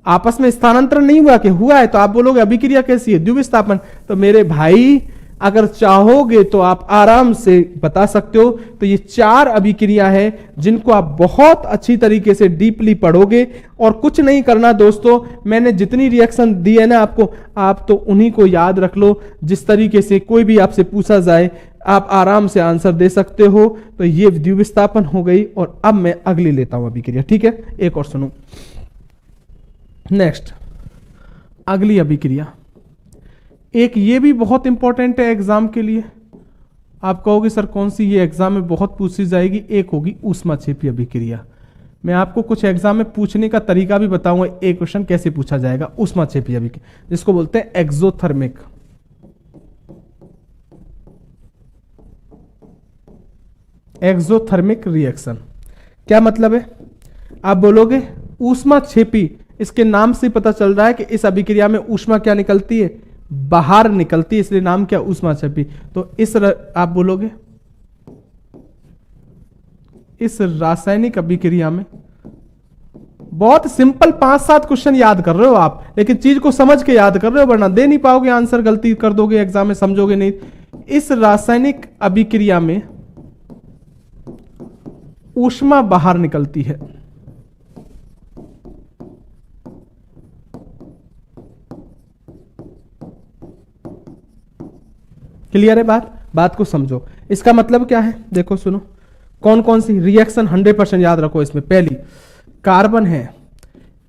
आपस में स्थानांतरण नहीं हुआ कि हुआ है, तो आप बोलोगे अभिक्रिया कैसी है, द्युति विस्थापन। तो मेरे भाई अगर चाहोगे तो आप आराम से बता सकते हो। तो ये 4 अभिक्रिया है जिनको आप बहुत अच्छी तरीके से डीपली पढ़ोगे और कुछ नहीं करना दोस्तों। मैंने जितनी रिएक्शन दी है ना आपको, आप तो उन्हीं को याद रख लो। जिस तरीके से कोई भी आपसे पूछा जाए आप आराम से आंसर दे सकते हो। तो ये द्युति विस्थापन हो गई और अब मैं अगली लेता हूं अभिक्रिया। ठीक है, एक और सुनो। नेक्स्ट अगली अभिक्रिया, एक ये भी बहुत इंपॉर्टेंट है एग्जाम के लिए। आप कहोगे सर कौन सी, ये एग्जाम में बहुत पूछी जाएगी। एक होगी ऊष्माक्षेपी अभिक्रिया। मैं आपको कुछ एग्जाम में पूछने का तरीका भी बताऊंगा, एक क्वेश्चन कैसे पूछा जाएगा ऊष्माक्षेपी अभिक्रिया, जिसको बोलते हैं एक्सोथर्मिक। एक्सोथर्मिक रिएक्शन क्या मतलब है? आप बोलोगे ऊष्माक्षेपी, इसके नाम से पता चल रहा है कि इस अभिक्रिया में ऊष्मा क्या निकलती है, बाहर निकलती है, इसलिए नाम क्या, ऊष्माक्षेपी। तो आप बोलोगे इस रासायनिक अभिक्रिया में, बहुत सिंपल 5-7 क्वेश्चन याद कर रहे हो आप, लेकिन चीज को समझ के याद कर रहे हो, वरना दे नहीं पाओगे आंसर, गलती कर दोगे एग्जाम में, समझोगे नहीं। इस रासायनिक अभिक्रिया में ऊष्मा बाहर निकलती है। क्लियर है बात को समझो। इसका मतलब क्या है, देखो सुनो, कौन कौन सी रिएक्शन 100% याद रखो इसमें। पहली कार्बन है,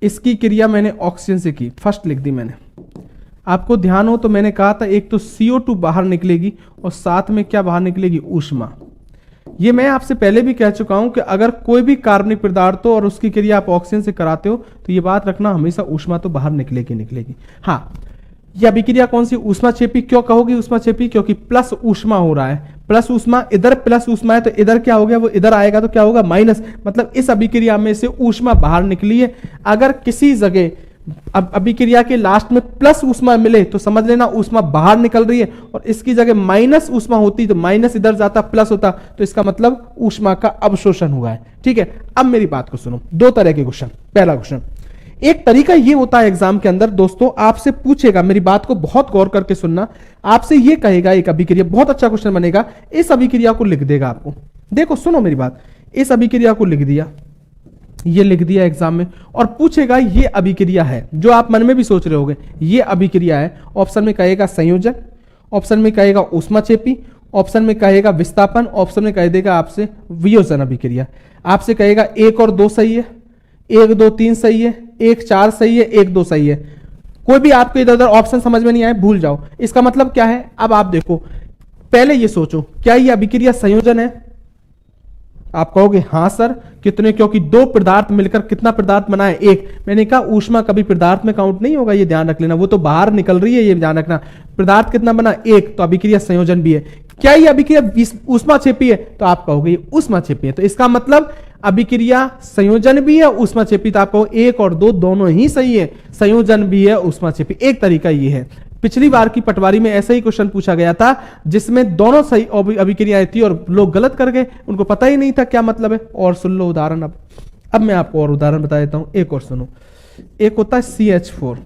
इसकी क्रिया मैंने ऑक्सीजन से की, फर्स्ट लिख दी मैंने। आपको ध्यान हो तो मैंने कहा था एक तो CO2 बाहर निकलेगी और साथ में क्या बाहर निकलेगी, ऊष्मा। ये मैं आपसे पहले भी कह चुका हूं कि अगर कोई भी कार्बनिक पदार्थ हो और उसकी क्रिया आप ऑक्सीजन से कराते हो तो ये बात रखना, हमेशा ऊष्मा तो बाहर निकलेगी। हाँ, यह अभिक्रिया कौन सी, ऊष्माक्षेपी। क्यों कहोगे ऊष्माक्षेपी, क्योंकि प्लस ऊष्मा हो रहा है, प्लस ऊष्मा, इधर प्लस ऊष्मा है तो इधर क्या हो गया, वो इधर आएगा तो क्या होगा, माइनस। मतलब इस अभिक्रिया में से ऊष्मा बाहर निकली है। अगर किसी जगह अब अभिक्रिया के लास्ट में प्लस ऊष्मा मिले तो समझ लेना ऊष्मा बाहर निकल रही है, और इसकी जगह माइनस ऊष्मा होती तो माइनस इधर जाता, प्लस होता, तो इसका मतलब ऊष्मा का अवशोषण हुआ है। ठीक है, अब मेरी बात को सुनो। 2 तरह के क्वेश्चन। पहला क्वेश्चन, एक तरीका ये होता है एग्जाम के अंदर दोस्तों, आपसे पूछेगा, मेरी बात को बहुत गौर करके सुनना, आपसे ये कहेगा एक अभिक्रिया, बहुत अच्छा क्वेश्चन बनेगा, इस अभिक्रिया को लिख देगा आपको। देखो सुनो मेरी बात, इस अभिक्रिया को लिख दिया, ये लिख दिया एग्जाम में, और पूछेगा ये अभिक्रिया है, जो आप मन में भी सोच रहे होगे ये अभिक्रिया है। ऑप्शन में कहेगा संयोजन, ऑप्शन में कहेगा ऊष्माक्षेपी, ऑप्शन में कहेगा विस्थापन, ऑप्शन में कह देगा आपसे वियोजन अभिक्रिया। आपसे कहेगा 1 और 2 सही है, 1, 2, 3 सही है, 1, 4 सही है, 1, 2 सही है। कोई भी आपको इधर उधर ऑप्शन समझ में नहीं आए, भूल जाओ। इसका मतलब क्या है, अब आप देखो, पहले ये सोचो क्या ये अभिक्रिया संयोजन है। आप कहोगे हाँ सर, कितने, क्योंकि 2 पदार्थ मिलकर कितना पदार्थ बना है, 1। मैंने कहा ऊष्मा कभी पदार्थ में काउंट नहीं होगा, ये ध्यान रख लेना, वो तो बाहर निकल रही है, ये ध्यान रखना। पदार्थ कितना बना, 1, तो अभिक्रिया संयोजन भी है। क्या ये अभिक्रिया ऊष्माक्षेपी है, तो आप कहोगे ये ऊष्माक्षेपी है। तो इसका मतलब अभिक्रिया संयोजन भी है, ऊष्माक्षेपी। तो आप कहो 1 और 2 दोनों ही सही है, संयोजन भी है, ऊष्माक्षेपी। एक तरीका ये है। पिछली बार की पटवारी में ऐसा ही क्वेश्चन पूछा गया था जिसमें दोनों सही अभिक्रियाएं थी और लोग गलत कर गए, उनको पता ही नहीं था क्या मतलब है। और सुन लो उदाहरण। अब मैं आपको और उदाहरण बता देता हूं, एक और सुनो। एक होता है CH4।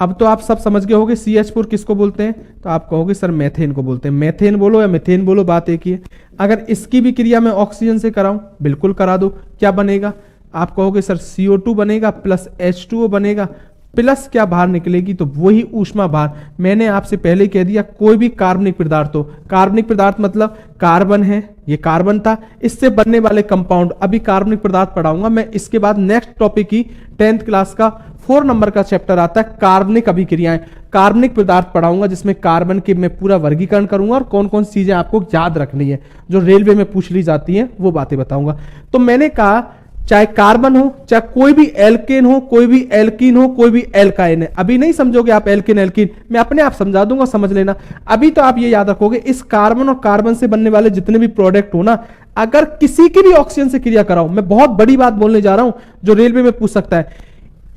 अब तो आप सब समझ गए होगे CH4 किसको बोलते हैं, तो आप कहोगे सर मैथेन को बोलते हैं। मैथेन बोलो या मीथेन बोलो, बात एक ही है। अगर इसकी भी क्रिया मैं ऑक्सीजन से कराऊं, बिल्कुल करा दो, क्या बनेगा, आप कहोगे सर CO2 बनेगा प्लस H2O बनेगा प्लस क्या बाहर निकलेगी, तो वही ऊष्मा बाहर। मैंने आपसे पहले कह दिया कोई भी कार्बनिक पदार्थ हो, कार्बनिक पदार्थ मतलब कार्बन है, ये कार्बन था, इससे बनने वाले कंपाउंड, अभी कार्बनिक पदार्थ पढ़ाऊंगा मैं। इसके बाद नेक्स्ट टॉपिक की 10th क्लास का 4 नंबर का चैप्टर आता है कार्बनिक अभिक्रियाएं, कार्बनिक पदार्थ पढ़ाऊंगा, जिसमें कार्बन के मैं पूरा वर्गीकरण करूंगा और कौन कौन सी चीजें आपको याद रखनी है जो रेलवे में पूछ ली जाती हैं, वो बातें बताऊंगा। तो मैंने कहा चाहे कार्बन हो, चाहे कोई भी एल्केन हो, कोई भी एल्कीन हो, कोई भी एल्काइन है। अभी नहीं समझोगे आप एल्केन एल्कीन, मैं अपने आप समझा दूंगा, समझ लेना। अभी तो आप ये याद रखोगे इस कार्बन और कार्बन से बनने वाले जितने भी प्रोडक्ट हो ना, अगर किसी की भी ऑक्सीजन से क्रिया कराओ, मैं बहुत बड़ी बात बोलने जा रहा हूं जो रेलवे में पूछ सकता है,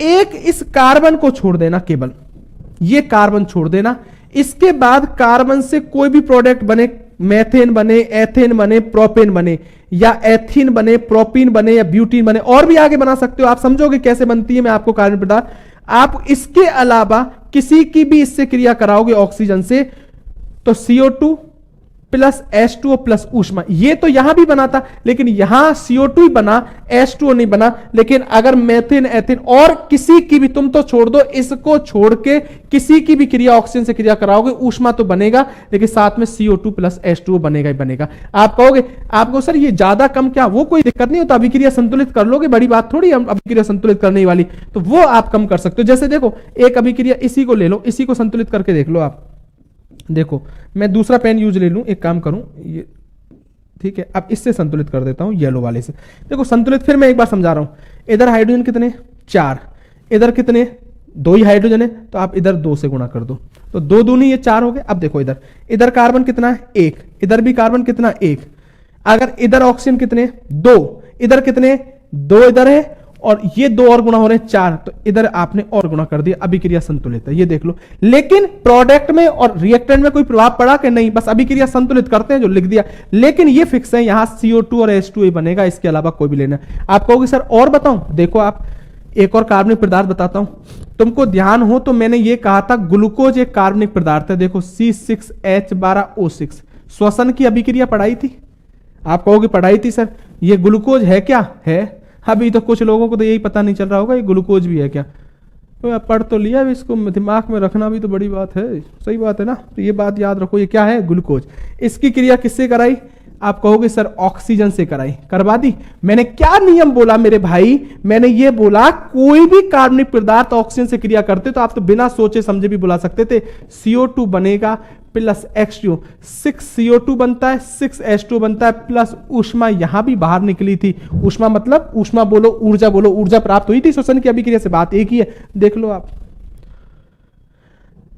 एक इस कार्बन को छोड़ देना, केवल ये कार्बन छोड़ देना, इसके बाद कार्बन से कोई भी प्रोडक्ट बने, मेथेन बने, एथेन बने, प्रोपेन बने, या एथीन बने, प्रोपीन बने, या ब्यूटीन बने, और भी आगे बना सकते हो। आप समझोगे कैसे बनती है, मैं आपको कार्बन पदार्थ, आप इसके अलावा किसी की भी इससे क्रिया कराओगे ऑक्सीजन से, तो CO2 प्लस H2O प्लस ऊष्मा, ये तो यहां भी बना था, लेकिन यहां CO2 ही बना, H2O नहीं बना। लेकिन अगर मेथेन, एथेन और किसी की भी, तुम तो छोड़ दो, इसको छोड़ के किसी की भी क्रिया ऑक्सीजन से क्रिया कराओगे, ऊष्मा तो बनेगा, लेकिन साथ में CO2 प्लस H2O बनेगा ही बनेगा। आप कहोगे आपको सर ये ज्यादा कम क्या, वो कोई दिक्कत नहीं होता, अभिक्रिया संतुलित कर लोगे, बड़ी बात थोड़ी हम अभिक्रिया संतुलित करने वाली, तो वो आप कम कर सकते हो। जैसे देखो एक अभिक्रिया, इसी को ले लो, इसी को संतुलित करके देख लो आप। देखो मैं दूसरा पेन यूज ले लूं, एक काम करूं ये, ठीक है, अब इससे संतुलित कर देता हूं, येलो वाले से। देखो संतुलित, फिर मैं एक बार समझा रहा हूं। इधर हाइड्रोजन कितने, 4, इधर कितने, 2 ही हाइड्रोजन है, तो आप इधर 2 से गुणा कर दो, तो 2 दूनी ये 4 हो गए। अब देखो इधर, इधर कार्बन कितना है, 1, इधर भी कार्बन कितना, 1। अगर इधर ऑक्सीजन कितने, 2, इधर कितने, 2 इधर है, और ये 2 और गुणा हो रहे हैं 4, तो इधर आपने और गुणा कर दिया, अभिक्रिया संतुलित है, ये देख लो। लेकिन प्रोडक्ट में और रिएक्टेंट में कोई प्रभाव पड़ा कि नहीं, बस अभिक्रिया संतुलित करते हैं जो लिख दिया। लेकिन ये फिक्स है, यहां CO2 और H2 ही बनेगा, इसके अलावा कोई भी लेना। आप कहोगे सर और बताऊं, देखो आप एक और कार्बनिक पदार्थ बताता हूं, तुमको ध्यान हो तो मैंने ये कहा था ग्लूकोज एक कार्बनिक पदार्थ है। देखो C6H12O6, श्वसन की अभिक्रिया पढ़ाई थी, आप कहोगे पढ़ाई थी सर, ये ग्लूकोज है क्या, है। अभी तो कुछ लोगों को तो यही पता नहीं चल रहा होगा ये ग्लूकोज भी है क्या, तो पढ़ तो लिया, इसको दिमाग में रखना भी तो बड़ी बात है, सही बात है ना। तो ये बात याद रखो, ये क्या है, ग्लूकोज। इसकी क्रिया किससे कराई, आप कहोगे सर ऑक्सीजन से कराई, करवा दी। मैंने क्या नियम बोला मेरे भाई, मैंने ये बोला कोई भी कार्बनिक पदार्थ ऑक्सीजन से क्रिया करते तो आप तो बिना सोचे समझे भी बुला सकते थे, CO2 बनेगा प्लस H2O, 6 CO2 बनता है, 6 H2O बनता है, प्लस ऊष्मा यहां भी बाहर निकली थी। ऊष्मा मतलब ऊष्मा बोलो, ऊर्जा बोलो, ऊर्जा प्राप्त हुई थी श्वसन की अभिक्रिया से, बात एक ही है, देख लो आप।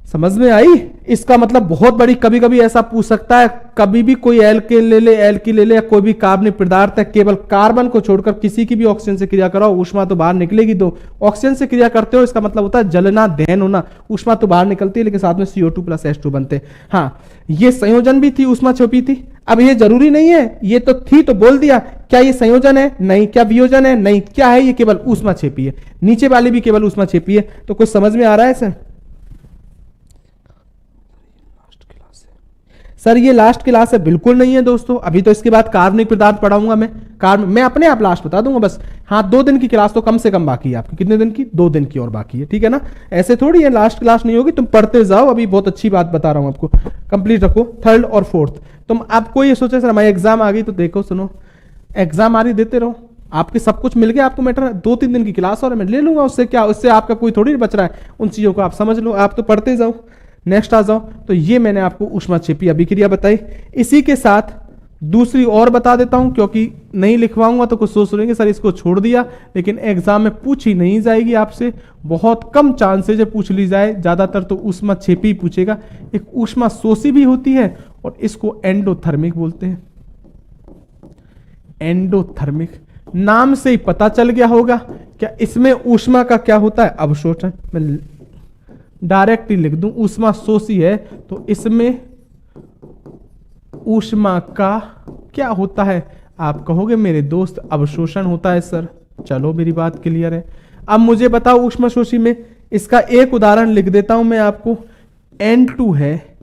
समझ में आई, इसका मतलब बहुत बड़ी, कभी कभी ऐसा पूछ सकता है, कभी भी कोई एल्केन ले ले, एल्की ले ले, या कोई भी कार्बनिक पदार्थ है, केवल कार्बन को छोड़कर किसी की भी ऑक्सीजन से क्रिया कराओ, ऊष्मा तो बाहर निकलेगी। दो ऑक्सीजन से क्रिया करते हो, इसका मतलब होता है जलना, दहन होना, ऊष्मा तो बाहर निकलती है, लेकिन साथ में CO2 प्लस H2 बनते। हाँ, ये संयोजन भी थी, ऊष्मा छुपी थी। अब ये जरूरी नहीं है, ये तो थी तो बोल दिया, क्या ये संयोजन है, नहीं। क्या वियोजन है, नहीं। क्या है, ये केवल ऊष्मा छेपी है, नीचे वाली भी केवल ऊष्मा छेपी है। तो कुछ समझ में आ रहा है सर? सर ये लास्ट क्लास है, बिल्कुल नहीं है दोस्तों, अभी तो इसके बाद कार्बनिक पदार्थ पढ़ाऊंगा मैं अपने आप लास्ट बता दूंगा बस। हाँ, 2 दिन की क्लास तो कम से कम बाकी है आपकी, कितने दिन की, 2 दिन की और बाकी है, ठीक है ना। ऐसे थोड़ी है लास्ट क्लास नहीं होगी, तुम पढ़ते जाओ, अभी बहुत अच्छी बात बता रहा हूं आपको, कंप्लीट रखो 3rd और 4th। तुम आपको ये सोचे सर हमारी एग्जाम आ गई, तो देखो सुनो, एग्जाम आ रही देते रहो, आपके सब कुछ मिल गया, आपको मैटर 2-3 दिन की क्लास और मैं ले लूंगा, उससे क्या, उससे आपका कोई थोड़ी बच रहा है, उन चीजों को आप समझ लो, आप तो पढ़ते जाओ। नेक्स्ट आ जाओ, तो ये मैंने आपको ऊष्माक्षेपी अभिक्रिया बताई। इसी के साथ दूसरी और बता देता हूं, क्योंकि नहीं लिखवाऊंगा तो कुछ सोच लेंगे सर इसको छोड़ दिया, लेकिन एग्जाम में पूछी नहीं जाएगी आपसे, बहुत कम चांसेज है पूछ ली जाए, ज्यादातर तो ऊष्माक्षेपी पूछेगा। एक ऊष्मा शोषी भी होती है और इसको एंडोथर्मिक बोलते हैं। एंडोथर्मिक नाम से ही पता चल गया होगा, क्या इसमें ऊष्मा का क्या होता है, अवशोषण। मैं डायरेक्ट ही लिख दूं, ऊष्मा शोषी है तो इसमें ऊष्मा का क्या होता है, आप कहोगे मेरे दोस्त अवशोषण होता है सर। चलो मेरी बात क्लियर है। अब मुझे बताओ ऊष्मा शोषी में, इसका एक उदाहरण लिख देता हूं मैं आपको। N2 है,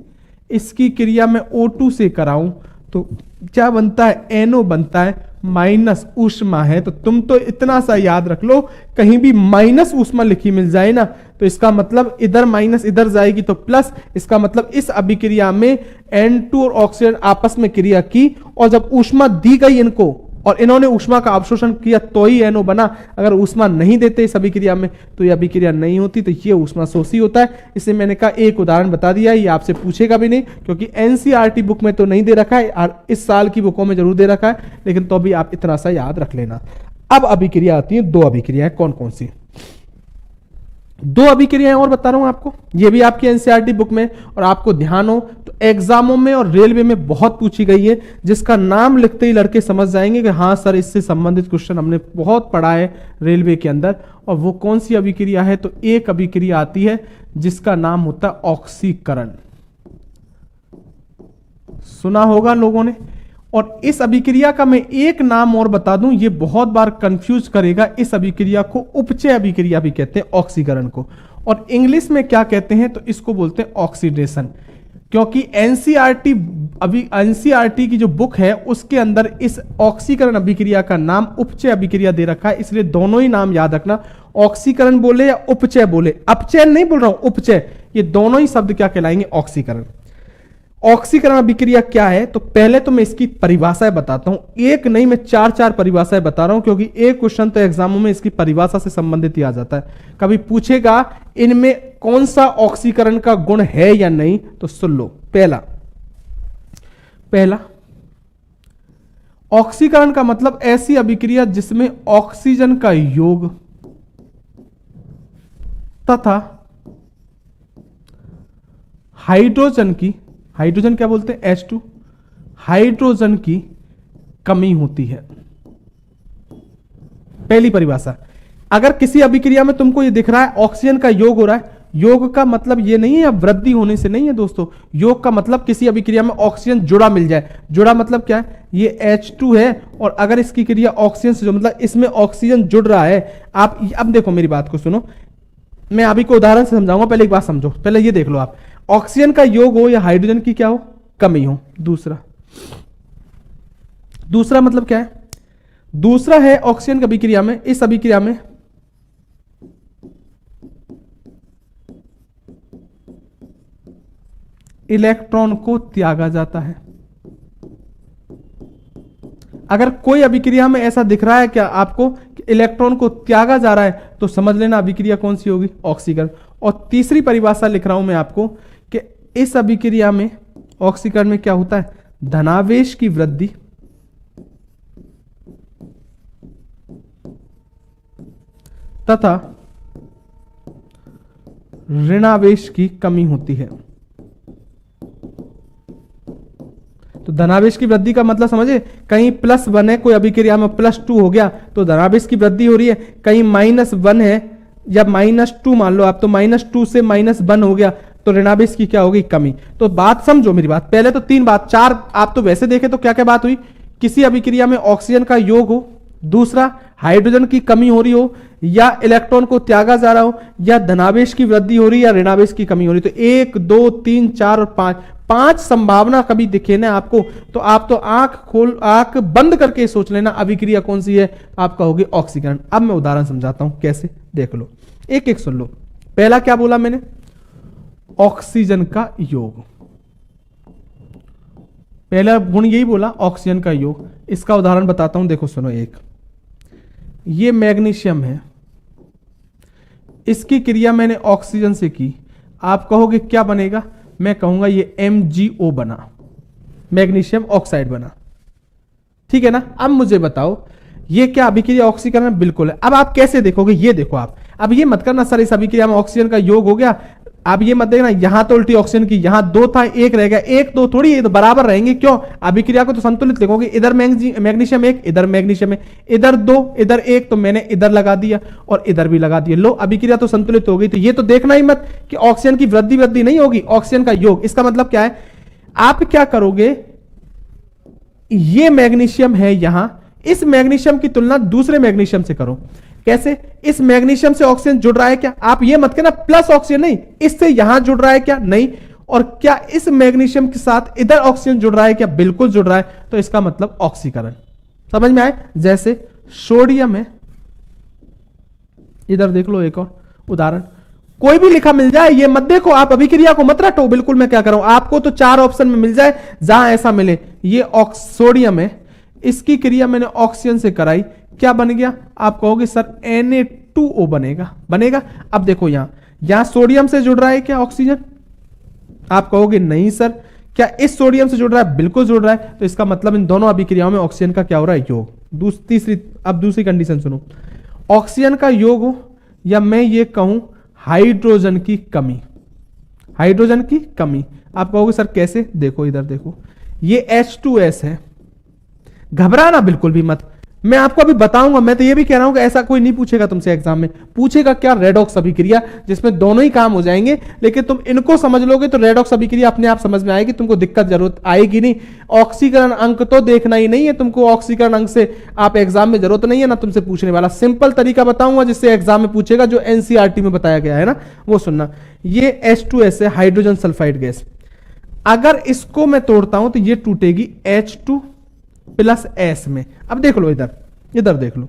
इसकी क्रिया मैं O2 से कराऊं तो क्या बनता है, NO बनता है। माइनस ऊष्मा है, तो तुम तो इतना सा याद रख लो, कहीं भी माइनस ऊष्मा लिखी मिल जाए ना तो इसका मतलब इधर माइनस इधर जाएगी तो प्लस, इसका मतलब इस अभिक्रिया में N2 और ऑक्सीजन आपस में क्रिया की और जब ऊष्मा दी गई इनको और इन्होंने ऊष्मा का अवशोषण किया तो ही NO बना। अगर ऊष्मा नहीं देते इस अभिक्रिया में तो ये अभिक्रिया नहीं होती, तो ये ऊष्मा शोषी होता है। इसे मैंने कहा एक उदाहरण बता दिया, ये आपसे पूछेगा भी नहीं क्योंकि एनसीईआरटी बुक में तो नहीं दे रखा है और इस साल की बुकों में जरूर दे रखा है, लेकिन तो भी आप इतना सा याद रख लेना। अब अभिक्रिया आती है, दो अभिक्रियाएं कौन कौन सी, दो अभिक्रियाएं और बता रहा हूं आपको, ये भी आपकी एनसीईआरटी बुक में और आपको ध्यान हो तो एग्जामों में और रेलवे में बहुत पूछी गई है, जिसका नाम लिखते ही लड़के समझ जाएंगे कि हाँ सर इससे संबंधित क्वेश्चन हमने बहुत पढ़ा है रेलवे के अंदर। और वो कौन सी अभिक्रिया है, तो एक अभिक्रिया आती है जिसका नाम होता है ऑक्सीकरण, सुना होगा लोगों ने। और इस अभिक्रिया का मैं एक नाम और बता दूं, ये बहुत बार कंफ्यूज करेगा, इस अभिक्रिया को उपचय अभिक्रिया भी कहते हैं ऑक्सीकरण को, और इंग्लिश में क्या कहते हैं तो इसको बोलते हैं ऑक्सीडेशन। क्योंकि एनसीईआरटी की जो बुक है उसके अंदर इस ऑक्सीकरण अभिक्रिया का नाम उपचय अभिक्रिया दे रखा है, इसलिए दोनों ही नाम याद रखना, ऑक्सीकरण बोले या उपचय बोले, अपचय नहीं बोल रहा हूं, उपचय, ये दोनों ही शब्द क्या कहलाएंगे, ऑक्सीकरण। ऑक्सीकरण अभिक्रिया क्या है, तो पहले तो मैं इसकी परिभाषाएं बताता हूं, एक नहीं मैं चार चार परिभाषाएं बता रहा हूं क्योंकि एक क्वेश्चन तो एग्जामों में इसकी परिभाषा से संबंधित ही आ जाता है। कभी पूछेगा इनमें कौन सा ऑक्सीकरण का गुण है या नहीं, तो सुन लो। पहला ऑक्सीकरण का मतलब ऐसी अभिक्रिया जिसमें ऑक्सीजन का योग तथा हाइड्रोजन क्या बोलते हैं, H2, हाइड्रोजन की कमी होती है। पहली परिभाषा, अगर किसी अभिक्रिया में तुमको ये दिख रहा है ऑक्सीजन का योग हो रहा है, योग का मतलब ये नहीं है वृद्धि होने से नहीं है दोस्तों, योग का मतलब किसी अभिक्रिया में ऑक्सीजन जुड़ा मिल जाए। जुड़ा मतलब क्या है, ये H2 है और अगर इसकी क्रिया ऑक्सीजन से जो मतलब इसमें ऑक्सीजन जुड़ रहा है। आप अब देखो मेरी बात को सुनो, मैं अभी को उदाहरण से समझाऊंगा, पहले एक बात समझो, पहले ये देख लो आप, ऑक्सीजन का योग हो या हाइड्रोजन की क्या हो, कमी हो। दूसरा मतलब क्या है, दूसरा है ऑक्सीजन की अभिक्रिया में, इस अभिक्रिया में इलेक्ट्रॉन को त्यागा जाता है। अगर कोई अभिक्रिया में ऐसा दिख रहा है क्या आपको कि इलेक्ट्रॉन को त्यागा जा रहा है, तो समझ लेना अभिक्रिया कौन सी होगी, ऑक्सीकरण। और तीसरी परिभाषा लिख रहा हूं मैं आपको कि इस अभिक्रिया में ऑक्सीकरण में क्या होता है, धनावेश की वृद्धि तथा ऋणावेश की कमी होती है। तो धनावेश की वृद्धि का मतलब समझे, कहीं +1 है, कोई अभिक्रिया में +2 हो गया तो धनावेश की वृद्धि हो रही है, कहीं -1 है या -2 मान लो आप, तो -2 से -1 हो गया तो ऋणावेश की क्या होगी, कमी। तो बात समझो मेरी बात, पहले तो 3 बात, 4 आप तो वैसे देखे तो क्या क्या बात हुई, किसी अभिक्रिया में ऑक्सीजन का योग हो, दूसरा हाइड्रोजन की कमी हो रही हो या इलेक्ट्रॉन को त्यागा जा रहा हो या धनावेश की वृद्धि हो रही है या ऋणावेश की कमी हो रही। तो 1 2 3 4 और 5 संभावना कभी दिखे ना आपको, तो आप तो आंख बंद करके सोच लेना अभिक्रिया कौन सी है, आप कहोगे ऑक्सीकरण। अब मैं उदाहरण समझाता हूं कैसे, देख लो, एक एक सुन लो। पहला क्या बोला मैंने, ऑक्सीजन का योग, पहला गुण यही बोला ऑक्सीजन का योग। इसका उदाहरण बताता हूं, देखो सुनो, एक ये मैग्नीशियम है, इसकी क्रिया मैंने ऑक्सीजन से की, आप कहोगे क्या बनेगा, मैं कहूंगा ये MgO बना, मैग्नीशियम ऑक्साइड बना, ठीक है ना। अब मुझे बताओ ये क्या अभिक्रिया ऑक्सीकरण, बिल्कुल है। अब आप कैसे देखोगे, ये देखो आप, अब ये मत करना सर इस अभिक्रिया में ऑक्सीजन का योग हो गया, आप ये मत देखना यहां तो उल्टी ऑक्सीजन की, यहां 2 था 1 रह गया, 1 2 थोड़ी, ये तो बराबर रहेंगे, क्यों, अभिक्रिया को तो संतुलित लिखोगे, इधर मैग्नीशियम 1 इधर मैग्नीशियम 1, इधर 2 इधर 1, तो मैंने इधर लगा दिया और इधर भी लगा दिया, लो अभिक्रिया तो संतुलित हो गई। तो ये तो देखना ही मत कि ऑक्सीजन की वृद्धि नहीं होगी, ऑक्सीजन का योग। इसका मतलब क्या है, आप क्या करोगे, ये मैग्नीशियम है यहां, इस मैग्नीशियम की तुलना दूसरे मैग्नीशियम से करो। कैसे, इस मैग्नीशियम से ऑक्सीजन जुड़ रहा है क्या, आप ये मत कहना प्लस ऑक्सीजन नहीं, इससे यहां जुड़ रहा है क्या, नहीं, और क्या इस मैग्नीशियम के साथ इधर ऑक्सीजन जुड़ रहा है क्या, बिल्कुल जुड़ रहा है, तो इसका मतलब ऑक्सीकरण। समझ में आए? जैसे सोडियम है, इधर देख लो एक और उदाहरण, कोई भी लिखा मिल जाए, ये मत देखो आप, अभिक्रिया को मत रटो, बिल्कुल मैं क्या कर रहा हूं आपको तो 4 ऑप्शन में मिल जाए जहां ऐसा मिले। ये सोडियम है, इसकी क्रिया मैंने ऑक्सीजन से कराई, क्या बन गया? आप कहोगे सर Na2O बनेगा। अब देखो यहां सोडियम से जुड़ रहा है क्या ऑक्सीजन? आप कहोगे नहीं सर। क्या इस सोडियम से जुड़ रहा है? बिल्कुल जुड़ रहा है। तो इसका मतलब इन दोनों अभिक्रियाओं में ऑक्सीजन का क्या हो रहा है? योग। अब दूसरी कंडीशन सुनो, ऑक्सीजन का योग हो या मैं ये कहूं हाइड्रोजन की कमी। हाइड्रोजन की कमी, आप कहोगे सर कैसे? देखो इधर देखो, ये H2S है, घबराना बिल्कुल भी मत, मैं आपको अभी बताऊंगा। मैं तो ये भी कह रहा हूं कि ऐसा कोई नहीं पूछेगा तुमसे एग्जाम में, पूछेगा क्या? रेडॉक्स अभिक्रिया, जिसमें दोनों ही काम हो जाएंगे। लेकिन तुम इनको समझ लोगे तो रेडॉक्स अभिक्रिया अपने आप समझ में आएगी, तुमको दिक्कत जरूरत आएगी नहीं। ऑक्सीकरण अंक तो देखना ही नहीं है तुमको, ऑक्सीकरण अंक से आप एग्जाम में जरूरत नहीं है ना तुमसे पूछने वाला। सिंपल तरीका बताऊंगा जिससे एग्जाम में पूछेगा, जो एनसीईआरटी में बताया गया है ना, वो सुनना। ये H2S है, हाइड्रोजन सल्फाइड गैस। अगर इसको मैं तोड़ता हूं तो ये टूटेगी H2+S में। अब देख लो इधर देख लो,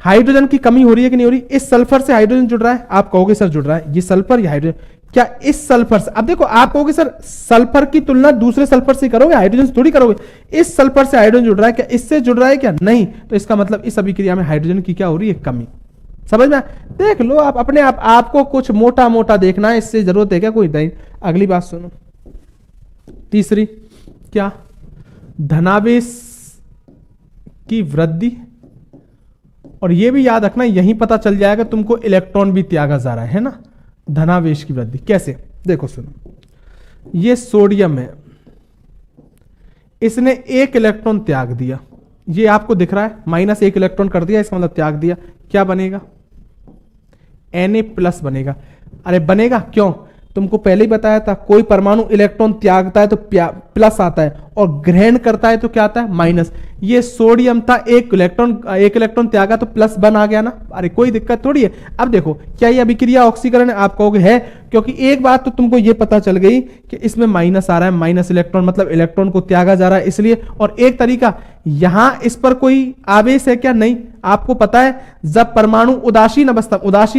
हाइड्रोजन की कमी हो रही है कि नहीं हो रही? इस सल्फर से हाइड्रोजन जुड़ रहा है, आप कहोगे सर जुड़ रहा है, ये सल्फर या हाइड्रोजन। क्या इस सल्फर से, अब देखो आप कहोगे सर सल्फर की तुलना दूसरे सल्फर से करोगे, हाइड्रोजन से थोड़ी करोगे। इस सल्फर से हाइड्रोजन जुड़ रहा है, क्या इससे जुड़ रहा है? क्या नहीं। तो इसका मतलब इस अभिक्रिया में हाइड्रोजन की क्या हो रही है? कमी। समझ में? देख लो आप अपने आप, आपको कुछ मोटा मोटा देखना है, इससे जरूरत है क्या? कोई नहीं। अगली बात सुनो, तीसरी, क्या? धनावेश की वृद्धि। और यह भी याद रखना, यहीं पता चल जाएगा तुमको इलेक्ट्रॉन भी त्यागा जा रहा है ना। धनावेश की वृद्धि कैसे? देखो सुनो, ये सोडियम है, इसने 1 इलेक्ट्रॉन त्याग दिया, ये आपको दिख रहा है, -1 इलेक्ट्रॉन कर दिया, इसका मतलब त्याग दिया। क्या बनेगा? Na+ बनेगा। अरे बनेगा क्यों? तुमको पहले ही बताया था, कोई परमाणु इलेक्ट्रॉन त्यागता है तो प्लस आता है, और ग्रहण करता है तो क्या आता है? माइनस। ये सोडियम था, 1 इलेक्ट्रॉन त्यागा तो +1 आ गया ना। अरे कोई दिक्कत थोड़ी है। अब देखो, क्या ये अभिक्रिया ऑक्सीकरण है? आप कहोगे है, क्योंकि एक बात तो तुमको ये पता चल गई कि इसमें माइनस आ रहा है, माइनस इलेक्ट्रॉन मतलब इलेक्ट्रॉन को त्यागा जा रहा है इसलिए। और एक तरीका, यहां इस पर कोई आवेश है क्या? नहीं। आपको पता है जब परमाणु उदासीन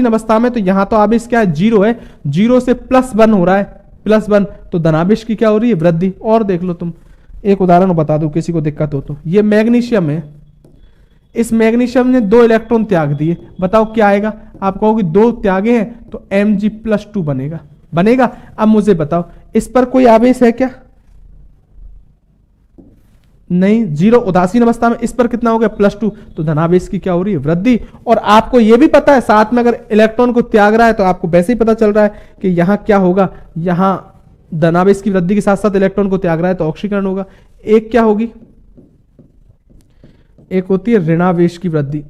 अवस्था में, तो यहां तो आवेश क्या है? 0 है, 0 से +1 हो रहा है, +1, तो धनावेश की क्या हो रही है? वृद्धि। और देख लो तुम, एक उदाहरण बता दो किसी को दिक्कत हो तो, ये मैग्नीशियम है, इस मैग्नीशियम ने 2 इलेक्ट्रॉन त्याग दिए, बताओ क्या आएगा? आप कहोगे 2 त्यागे हैं तो Mg+2 बनेगा। अब मुझे बताओ, इस पर कोई आवेश है क्या? नहीं, 0 उदासीन अवस्था में। इस पर कितना हो गया? +2, तो धनावेश की क्या हो रही है? वृद्धि। और आपको यह भी पता है साथ में, अगर इलेक्ट्रॉन को त्याग रहा है तो आपको वैसे ही पता चल रहा है कि यहां क्या होगा, यहां धनावेश की वृद्धि के साथ साथ इलेक्ट्रॉन को त्याग रहा है तो ऑक्सीकरण होगा। एक क्या होगी? एक होती है ऋणावेश की वृद्धि।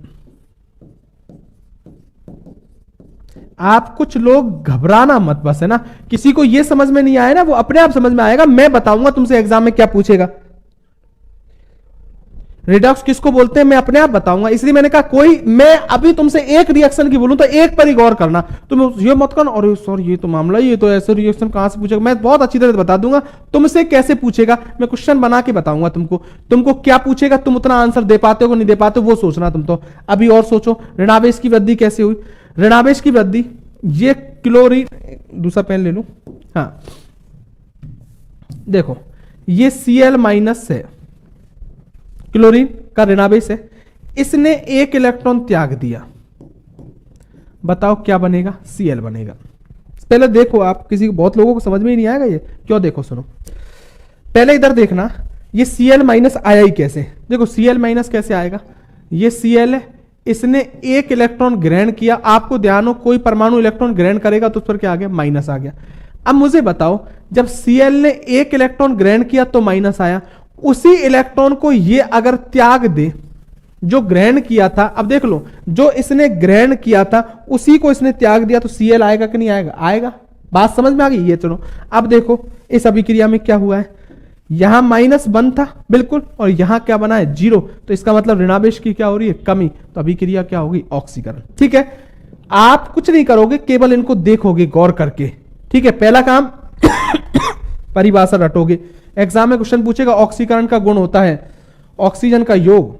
आप कुछ लोग घबराना मत बस, है ना। किसी को यह समझ में नहीं आया ना, वो अपने आप समझ में आएगा। मैं बताऊंगा तुमसे एग्जाम में क्या पूछेगा। रिडॉक्स किसको बोलते हैं मैं अपने आप बताऊंगा, इसलिए मैंने कहा मैं अभी तुमसे एक रिएक्शन की बोलूं तो एक पर ही गौर करना। तुम ये मत करना और सर ये तो मामला, ये तो ऐसे रिएक्शन कहां से पूछेगा। मैं बहुत अच्छी तरह बता दूंगा तुमसे कैसे पूछेगा, मैं क्वेश्चन बना के बताऊंगा तुमको क्या पूछेगा, तुम उतना आंसर दे पाते हो नहीं दे पाते हो वो सोचना तुम। तो अभी और सोचो, ऋणावेश की वृद्धि कैसे हुई? ऋणावेश की वृद्धि, ये क्लोरीन, दूसरा पेन ले लूं, हाँ देखो ये Cl- है, क्लोरीन का ऋणावेश है, इसने 1 इलेक्ट्रॉन त्याग दिया, बताओ क्या बनेगा? Cl बनेगा। पहले देखो आप, बहुत लोगों को समझ में ही नहीं आएगा ये क्यों, देखो सुनो, पहले इधर देखना, ये Cl- आया ही कैसे? देखो Cl- कैसे आएगा? ये Cl है, इसने 1 इलेक्ट्रॉन ग्रहण किया, आपको ध्यान हो कोई परमाणु इलेक्ट्रॉन ग्रहण करेगा तो उस पर क्या आ गया? माइनस आ गया। अब मुझे बताओ, जब Cl ने 1 इलेक्ट्रॉन ग्रहण किया तो माइनस आया, उसी इलेक्ट्रॉन को ये अगर त्याग दे जो ग्रहण किया था, अब देख लो जो इसने ग्रहण किया था उसी को इसने त्याग दिया, तो Cl आएगा कि नहीं आएगा? आएगा। बात समझ में आ गई? ये चलो अब देखो इस अभिक्रिया में क्या हुआ है, यहां -1 था बिल्कुल, और यहां क्या बना है? 0, तो इसका मतलब ऋणावेश की क्या हो रही है? कमी। तो अभिक्रिया क्या होगी? ऑक्सीकरण। ठीक है, आप कुछ नहीं करोगे, केवल इनको देखोगे गौर करके। ठीक है, पहला काम परिभाषा रटोगे। एग्जाम में क्वेश्चन पूछेगा ऑक्सीकरण का गुण होता है ऑक्सीजन का योग,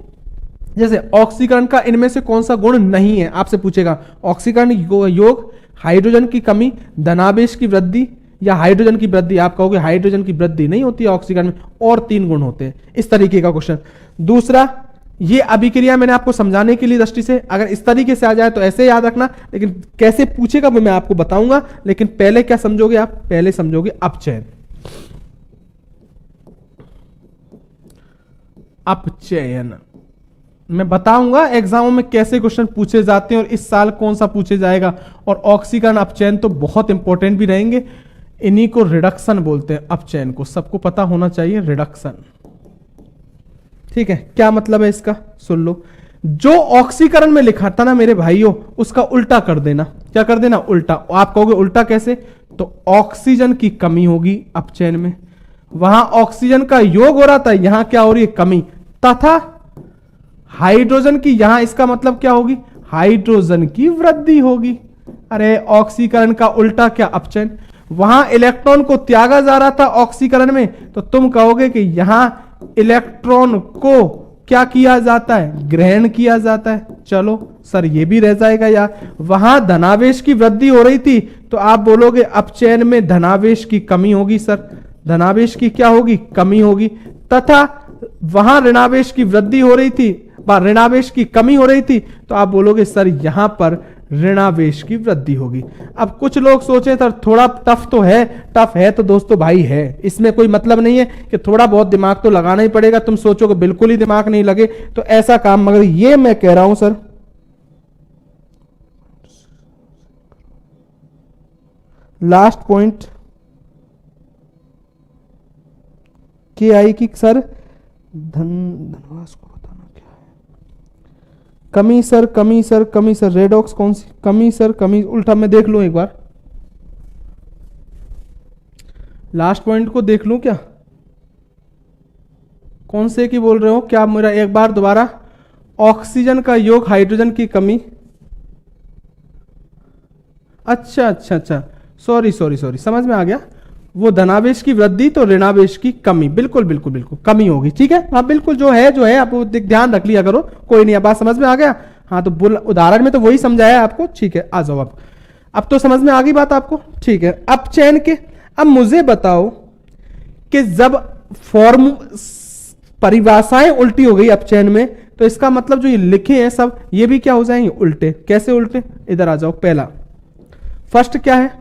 जैसे ऑक्सीकरण का इनमें से कौन सा गुण नहीं है, आपसे पूछेगा ऑक्सीकरण योग, हाइड्रोजन की कमी, धनावेश की वृद्धि या हाइड्रोजन की वृद्धि। आप कहोगे हाइड्रोजन की वृद्धि नहीं होती है ऑक्सीकरण में, और 3 गुण होते हैं। इस तरीके का क्वेश्चन। दूसरा, ये अभिक्रिया मैंने आपको समझाने के लिए दृष्टि से, अगर इस तरीके से आ जाए तो ऐसे याद रखना, लेकिन कैसे पूछेगा वो मैं आपको बताऊंगा। लेकिन पहले क्या समझोगे आप, पहले समझोगे अपचयन। अपचयन मैं बताऊंगा एग्जामों में कैसे क्वेश्चन पूछे जाते हैं और इस साल कौन सा पूछे जाएगा। और ऑक्सीकरण अपचयन तो बहुत इंपॉर्टेंट भी रहेंगे। इन्हीं को रिडक्शन बोलते हैं, अपचयन को सबको पता होना चाहिए, रिडक्शन। ठीक है, क्या मतलब है इसका, सुन लो। जो ऑक्सीकरण में लिखा था ना मेरे भाइयों, उसका उल्टा कर देना। क्या कर देना, उल्टा। आप कहोगे उल्टा कैसे, तो ऑक्सीजन की कमी होगी अपचयन में, वहां ऑक्सीजन का योग हो रहा था, यहां क्या हो रही है, कमी, तथा हाइड्रोजन की, यहां इसका मतलब क्या होगी, हाइड्रोजन की वृद्धि होगी। अरे ऑक्सीकरण का उल्टा क्या, अपचयन। वहां इलेक्ट्रॉन को त्यागा जा रहा था ऑक्सीकरण में, तो तुम कहोगे कि यहां इलेक्ट्रॉन को क्या किया जाता है, ग्रहण किया जाता है। चलो सर ये भी रह जाएगा यार। वहां धनावेश की वृद्धि हो रही थी, तो आप बोलोगे अपचयन में धनावेश की कमी होगी सर, धनावेश की क्या होगी, कमी होगी। तथा वहां ऋणावेश की वृद्धि हो रही थी, ऋणावेश की कमी हो रही थी, तो आप बोलोगे सर यहां पर ऋणावेश की वृद्धि होगी। अब कुछ लोग सोचें सर थोड़ा टफ तो है, टफ है तो दोस्तों भाई है, इसमें कोई मतलब नहीं है कि थोड़ा बहुत दिमाग तो लगाना ही पड़ेगा। तुम सोचोगे बिल्कुल ही दिमाग नहीं लगे तो ऐसा काम, मगर ये मैं कह रहा हूं सर, लास्ट पॉइंट के आई कि सर धनवास को बताना क्या है, कमी सर, कमी सर, कमी सर, रेडॉक्स कौन सी कमी सर, कमी उल्टा मैं देख लूं एक बार, लास्ट पॉइंट को देख लूं क्या, कौन से की बोल रहे हो क्या, मेरा एक बार दोबारा, ऑक्सीजन का योग, हाइड्रोजन की कमी, अच्छा अच्छा अच्छा, सॉरी सॉरी सॉरी, समझ में आ गया। वो धनावेश की वृद्धि तो ऋणावेश की कमी, बिल्कुल बिल्कुल बिल्कुल कमी होगी। ठीक है, हाँ बिल्कुल जो है आप ध्यान रख लिया करो, कोई नहीं, बात समझ में आ गया। हाँ तो उदाहरण में तो वही समझाया आपको। ठीक है, आ जाओ अब तो समझ में आ गई बात आपको। ठीक है, अब चयन के, अब मुझे बताओ कि जब फॉर्म परिभाषाएं उल्टी हो गई अपचयन में, तो इसका मतलब जो ये लिखे हैं सब, ये भी क्या हो जाएंगे, उल्टे। कैसे उल्टे, इधर आ जाओ। पहला फर्स्ट क्या है,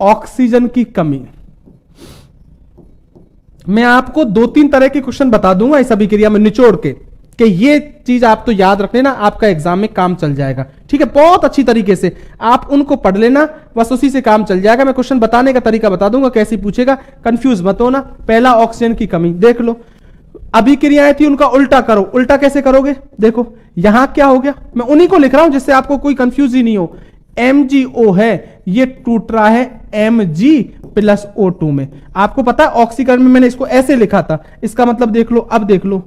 ऑक्सीजन की कमी। मैं आपको 2-3 तरह के क्वेश्चन बता दूंगा इस अभिक्रिया में निचोड़ के, कि ये चीज आप तो याद रख लेना, आपका एग्जाम में काम चल जाएगा। ठीक है, बहुत अच्छी तरीके से आप उनको पढ़ लेना, बस उसी से काम चल जाएगा। मैं क्वेश्चन बताने का तरीका बता दूंगा, कैसे पूछेगा, कंफ्यूज मत होना। पहला ऑक्सीजन की कमी, देख लो अभिक्रियाएं थी उनका उल्टा करो। उल्टा कैसे करोगे, देखो यहां क्या हो गया, मैं उन्हीं को लिख रहा हूं जिससे आपको कोई कंफ्यूज ही नहीं हो। MgO है, ये टूट रहा है Mg+O2 में। आपको पता है ऑक्सीकरण में मैंने इसको ऐसे लिखा था, इसका मतलब देख लो। अब देख लो,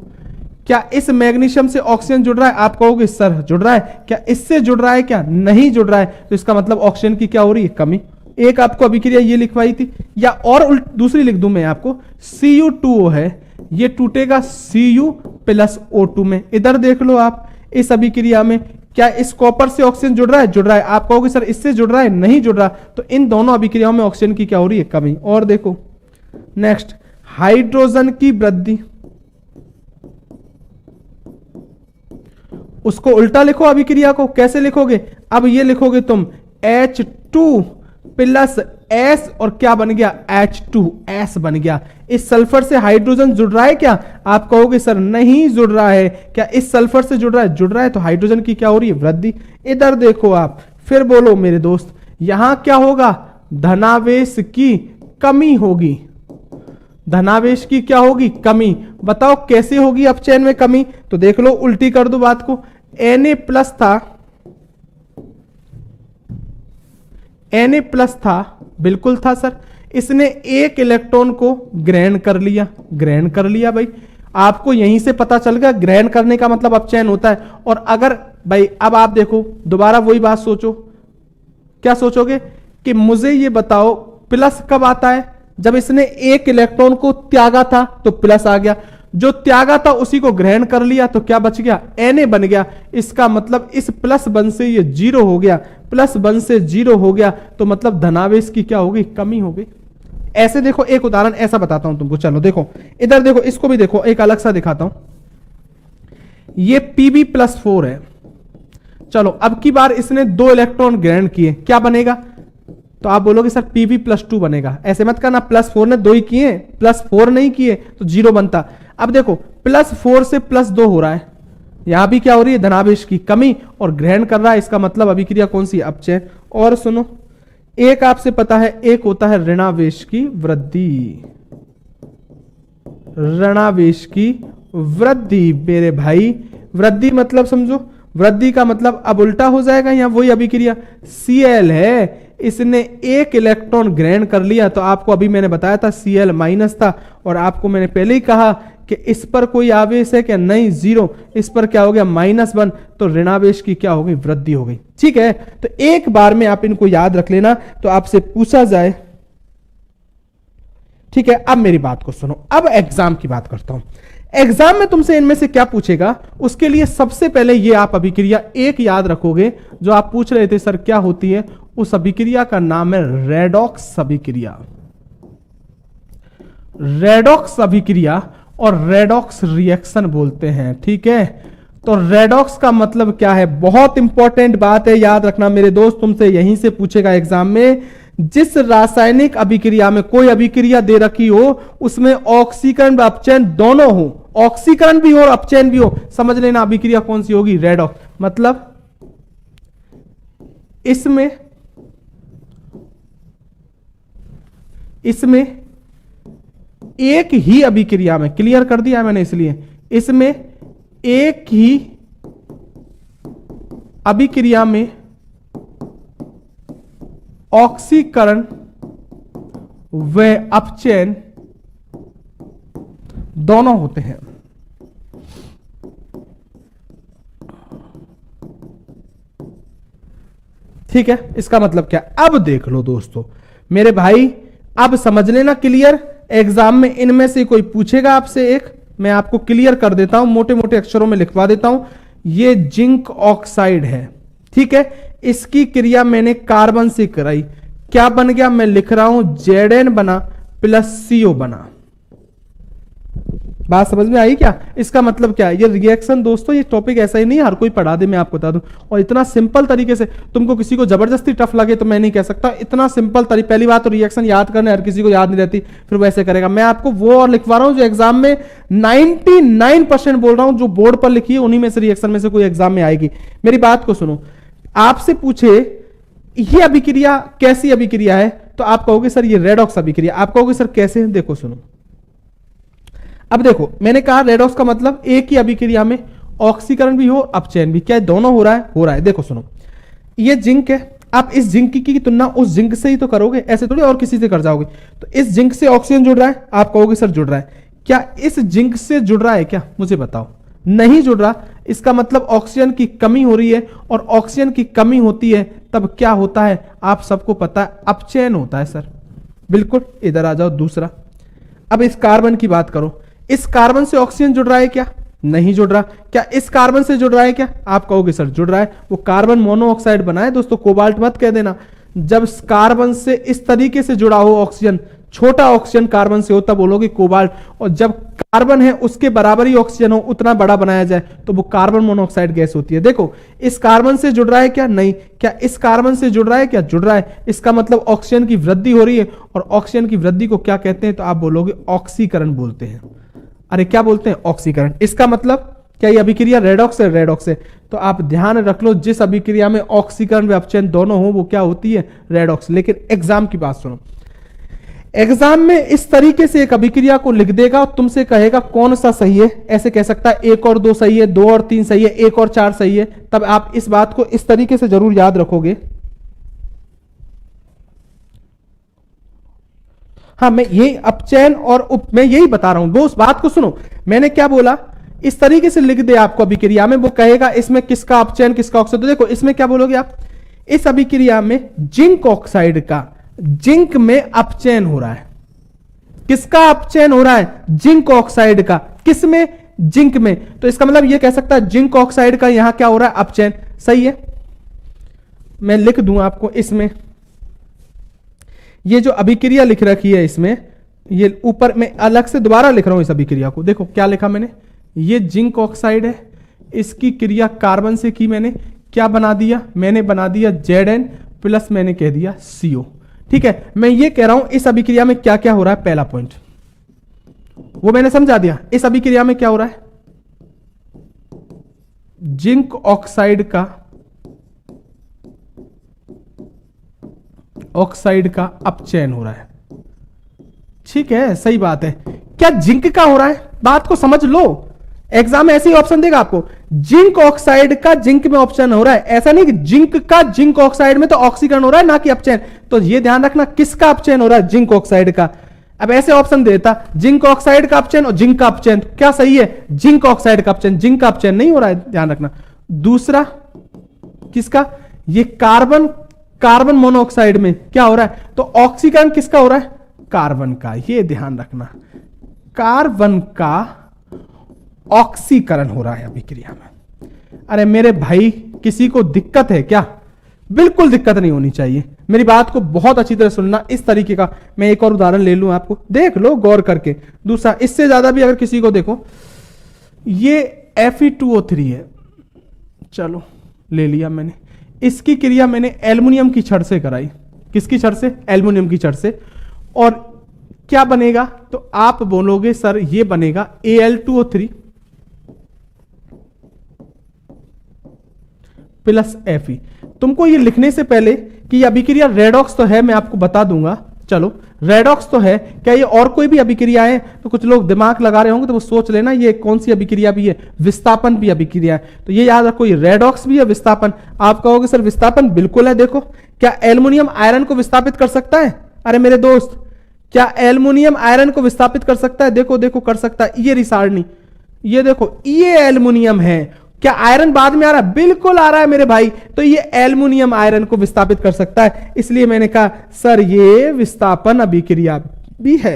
क्या इस मैग्नीशियम से ऑक्सीजन जुड़ रहा है, आप कहोगे सर जुड़ रहा है, क्या इससे जुड़ रहा है, क्या नहीं जुड़ रहा है, तो इसका मतलब ऑक्सीजन की क्या हो रही है, कमी। एक आपको अभिक्रिया ये लिखवाई थी, या और दूसरी लिख दूं मैं आपको, Cu2O है, ये टूटेगा Cu+O2 में। इधर देख लो आप, इस अभिक्रिया में क्या इस कॉपर से ऑक्सीजन जुड़ रहा है, जुड़ रहा है। आप कहोगे सर इससे जुड़ रहा है, नहीं जुड़ रहा, तो इन दोनों अभिक्रियाओं में ऑक्सीजन की क्या हो रही है, कमी। और देखो नेक्स्ट, हाइड्रोजन की वृद्धि, उसको उल्टा लिखो अभिक्रिया को। कैसे लिखोगे, अब ये लिखोगे तुम H2+S और क्या बन गया, H2S बन गया। इस सल्फर से हाइड्रोजन जुड़ रहा है क्या, आप कहोगे सर नहीं जुड़ रहा है, क्या इस सल्फर से जुड़ रहा है, जुड़ रहा है, तो हाइड्रोजन की क्या हो रही है, वृद्धि। इधर देखो आप, फिर बोलो मेरे दोस्त, यहां क्या होगा, धनावेश की कमी होगी। धनावेश की क्या होगी, कमी। बताओ कैसे होगी अपचयन में कमी, तो देख लो उल्टी कर दो बात को। Na+ था, बिल्कुल था सर, इसने एक इलेक्ट्रॉन को ग्रहण कर लिया, ग्रहण कर लिया भाई। आपको यहीं से पता चल गया ग्रहण करने का मतलब अपचयन होता है। और अगर भाई अब आप देखो दोबारा वही बात सोचो, क्या सोचोगे कि मुझे ये बताओ प्लस कब आता है? जब इसने एक इलेक्ट्रॉन को त्यागा था तो प्लस आ गया, जो त्यागा था उसी को ग्रहण कर लिया तो क्या बच गया? Na बन गया। इसका मतलब इस प्लस वन से ये जीरो हो गया, प्लस वन से जीरो हो गया तो मतलब धनावेश की क्या होगी? कमी होगी। ऐसे देखो, एक उदाहरण ऐसा बताता हूं तुमको, चलो देखो इधर देखो, इसको भी देखो, एक अलग सा दिखाता हूं। ये Pb+4 है। चलो अब की बार इसने 2 इलेक्ट्रॉन ग्रहण किए, क्या बनेगा? तो आप बोलोगे सर Pb+2 बनेगा। ऐसे मत करना, +4 ने 2 ही किए, +4 नहीं किए तो 0 बनता। अब देखो +4 से +2 हो रहा है, यहां भी क्या हो रही है? धनावेश की कमी, और ग्रहण कर रहा है, इसका मतलब अभिक्रिया कौन सी? अपचयन। और सुनो, एक आपसे पता है, एक होता है ऋणावेश की वृद्धि। ऋणावेश की वृद्धि मेरे भाई, वृद्धि मतलब समझो, वृद्धि का मतलब अब उल्टा हो जाएगा, यहां वही अभिक्रिया Cl है, इसने एक इलेक्ट्रॉन ग्रहण कर लिया तो आपको अभी मैंने बताया था Cl- था, और आपको मैंने पहले ही कहा कि इस पर कोई आवेश है क्या? नहीं, 0। इस पर क्या हो गया? -1, तो ऋणावेश की क्या हो गई? वृद्धि हो गई। ठीक है, तो एक बार में आप इनको याद रख लेना, तो आपसे पूछा जाए। ठीक है, अब मेरी बात को सुनो, अब एग्जाम की बात करता हूं। एग्जाम में तुमसे इनमें से क्या पूछेगा, उसके लिए सबसे पहले ये आप अभिक्रिया एक याद रखोगे, जो आप पूछ रहे थे सर क्या होती है, उस अभिक्रिया का नाम है रेडॉक्स अभिक्रिया। रेडॉक्स अभिक्रिया और रेडॉक्स रिएक्शन बोलते हैं। ठीक है, तो रेडॉक्स का मतलब क्या है? बहुत इंपॉर्टेंट बात है, याद रखना मेरे दोस्त, तुमसे यहीं से पूछेगा एग्जाम में। जिस रासायनिक अभिक्रिया में कोई अभिक्रिया दे रखी हो, उसमें ऑक्सीकरण व अपचयन दोनों हो, ऑक्सीकरण भी हो और अपचयन भी हो, समझ लेना अभिक्रिया कौन सी होगी? रेडॉक्स। मतलब इसमें एक ही अभिक्रिया में, क्लियर कर दिया मैंने इसलिए, इसमें एक ही अभिक्रिया में ऑक्सीकरण व अपचयन दोनों होते हैं। ठीक है, इसका मतलब क्या? अब देख लो दोस्तों मेरे भाई, अब समझ लेना क्लियर। एग्जाम में इनमें से कोई पूछेगा आपसे, एक मैं आपको क्लियर कर देता हूं, मोटे मोटे अक्षरों में लिखवा देता हूं। ये जिंक ऑक्साइड है। ठीक है, इसकी क्रिया मैंने कार्बन से कराई, क्या बन गया? मैं लिख रहा हूं Zn बना +CO बना। बात समझ में आई क्या? इसका मतलब क्या है? ये रिएक्शन दोस्तों, ये टॉपिक ऐसा ही नहीं हर कोई पढ़ा दे, मैं आपको बता दूं, और इतना सिंपल तरीके से, तुमको किसी को जबरदस्ती टफ लगे तो मैं नहीं कह सकता, इतना सिंपल तरीके। पहली बात तो रिएक्शन याद करने हर किसी को याद नहीं रहती, फिर वैसे करेगा। मैं आपको वो और लिखवा रहा हूं जो एग्जाम में 99% बोल रहा हूं, जो बोर्ड पर लिखी है उन्हीं में से रिएक्शन में से कोई एग्जाम में आएगी। मेरी बात को सुनो, आपसे पूछे ये अभिक्रिया कैसी अभिक्रिया है, तो आप कहोगे सर ये रेडॉक्स अभिक्रिया। आप कहोगे सर कैसे? देखो सुनो, अब देखो मैंने कहा रेडॉक्स का मतलब एक ही अभिक्रिया में ऑक्सीकरण भी हो, अपचयन भी। क्या दोनों हो रहा है? हो रहा है। देखो सुनो, ये जिंक है, आप इस जिंक की तुलना उस जिंक से ही तो करोगे, ऐसे थोड़ी और किसी से कर जाओगे। तो इस जिंक से ऑक्सीजन जुड़ रहा है, आप कहोगे सर जुड़ रहा है। क्या इस जिंक से जुड़ रहा है क्या? मुझे बताओ। नहीं जुड़ रहा, इसका मतलब ऑक्सीजन की कमी हो रही है, और ऑक्सीजन की कमी होती है तब क्या होता है? आप सबको पता है, अपचयन होता है सर। बिल्कुल, इधर आ जाओ। दूसरा, अब इस कार्बन की बात करो, इस कार्बन से ऑक्सीजन जुड़ रहा है क्या? नहीं जुड़ रहा। क्या इस कार्बन से जुड़ रहा है क्या? आप कहोगे सर जुड़ रहा है। वो कार्बन मोनोऑक्साइड बना है दोस्तों, कोबाल्ट मत कह देना। जब कार्बन से इस तरीके से जुड़ा हो ऑक्सीजन, छोटा ऑक्सीजन कार्बन से हो, तब बोलोगे कोबाल्ट। और जब कार्बन है उसके बराबर ही ऑक्सीजन हो, उतना बड़ा बनाया जाए, तो वो कार्बन मोनोऑक्साइड गैस होती है। देखो, इस कार्बन से जुड़ रहा है क्या? नहीं। क्या इस कार्बन से जुड़ रहा है क्या? जुड़ रहा है। इसका मतलब ऑक्सीजन की वृद्धि हो रही है, और ऑक्सीजन की वृद्धि को क्या कहते हैं? तो आप बोलोगे ऑक्सीकरण बोलते हैं। अरे क्या बोलते हैं? ऑक्सीकरण। इसका मतलब क्या ये अभिक्रिया रेडॉक्स है? रेडॉक्स है। तो आप ध्यान रख लो, जिस अभिक्रिया में ऑक्सीकरण व अपचयन दोनों हो वो क्या होती है? रेडॉक्स। लेकिन एग्जाम की बात सुनो, एग्जाम में इस तरीके से एक अभिक्रिया को लिख देगा और तुमसे कहेगा कौन सा सही है। ऐसे कह सकता है 1 और 2 सही है, 2 और 3 सही है, 1 और 4 सही है। तब आप इस बात को इस तरीके से जरूर याद रखोगे। हाँ, मैं यही अपचयन और मैं यही बता रहा हूं। वो उस बात को सुनो, मैंने क्या बोला, इस तरीके से लिख दे आपको अभिक्रिया में, वो कहेगा इसमें किसका अपचयन किसका ऑक्सीजन। तो देखो इसमें क्या बोलोगे आप, इस अभिक्रिया में जिंक ऑक्साइड का जिंक में अपचयन हो रहा है। किसका अपचयन हो रहा है? जिंक ऑक्साइड का। किस में? जिंक में। तो इसका मतलब यह कह सकता है जिंक ऑक्साइड का यहां क्या हो रहा है? अपचयन। सही है, मैं लिख दूं आपको इसमें, ये जो अभिक्रिया लिख रखी है इसमें, ये ऊपर में अलग से दोबारा लिख रहा हूं इस अभिक्रिया को। देखो क्या लिखा मैंने, ये जिंक ऑक्साइड है, इसकी क्रिया कार्बन से की मैंने, क्या बना दिया? मैंने बना दिया Zn प्लस मैंने कह दिया CO। ठीक है, मैं ये कह रहा हूं इस अभिक्रिया में क्या क्या हो रहा है। पहला पॉइंट वो मैंने समझा दिया। इस अभिक्रिया में क्या हो रहा है? जिंक ऑक्साइड का अपचयन हो रहा है। ठीक है, सही बात है। क्या जिंक का हो रहा है? बात को समझ लो, एग्जाम में ऐसे ही ऑप्शन देगा आपको, जिंक ऑक्साइड का जिंक में ऑप्शन हो रहा है। ऐसा नहीं कि जिंक का जिंक ऑक्साइड में तो ऑक्सीकरण हो रहा है, ना कि अपचयन। तो ये ध्यान रखना, किसका अपचयन हो रहा है? जिंक ऑक्साइड का। अब ऐसे ऑप्शन देता जिंक ऑक्साइड का अपचयन और जिंक का अपचयन, तो क्या सही है? जिंक ऑक्साइड का अपचयन, जिंक का अपचयन नहीं हो रहा है, ध्यान रखना। दूसरा किसका? ये कार्बन मोनोऑक्साइड में क्या हो रहा है? तो ऑक्सीकरण किसका हो रहा है? कार्बन का। ये ध्यान रखना, कार्बन का ऑक्सीकरण हो रहा है अभिक्रिया में। अरे मेरे भाई, किसी को दिक्कत है क्या? बिल्कुल दिक्कत नहीं होनी चाहिए। मेरी बात को बहुत अच्छी तरह सुनना। इस तरीके का मैं एक और उदाहरण ले लूं, आपको देख लो गौर करके। दूसरा, इससे ज्यादा भी अगर किसी को देखो, ये Fe2O3 है, चलो ले लिया मैंने। इसकी क्रिया मैंने एल्युमिनियम की छड़ से कराई। किसकी छड़ से? एल्युमिनियम की छड़ से। और क्या बनेगा? तो आप बोलोगे सर ये बनेगा Al2O3 प्लस Fe। तुमको ये लिखने से पहले कि ये अभिक्रिया रेडॉक्स तो है, मैं आपको बता दूंगा। चलो रेडॉक्स तो है, क्या ये और कोई भी अभिक्रिया है? तो कुछ लोग दिमाग लगा रहे होंगे तो वो सोच लेना ये कौन सी अभिक्रिया भी है। विस्थापन भी अभिक्रिया है। तो ये याद रखो, ये रेडॉक्स भी है, विस्थापन। आप कहोगे सर विस्थापन, बिल्कुल है। देखो, क्या एल्युमिनियम आयरन को विस्थापित कर सकता है? अरे मेरे दोस्त, क्या एल्युमिनियम आयरन को विस्थापित कर सकता है? देखो देखो, कर सकता है। ये रिसारणी, ये देखो, ये एल्युमिनियम है। क्या आयरन बाद में आ रहा है? बिल्कुल आ रहा है मेरे भाई। तो ये एल्युमिनियम आयरन को विस्थापित कर सकता है, इसलिए मैंने कहा सर ये विस्थापन अभिक्रिया भी है।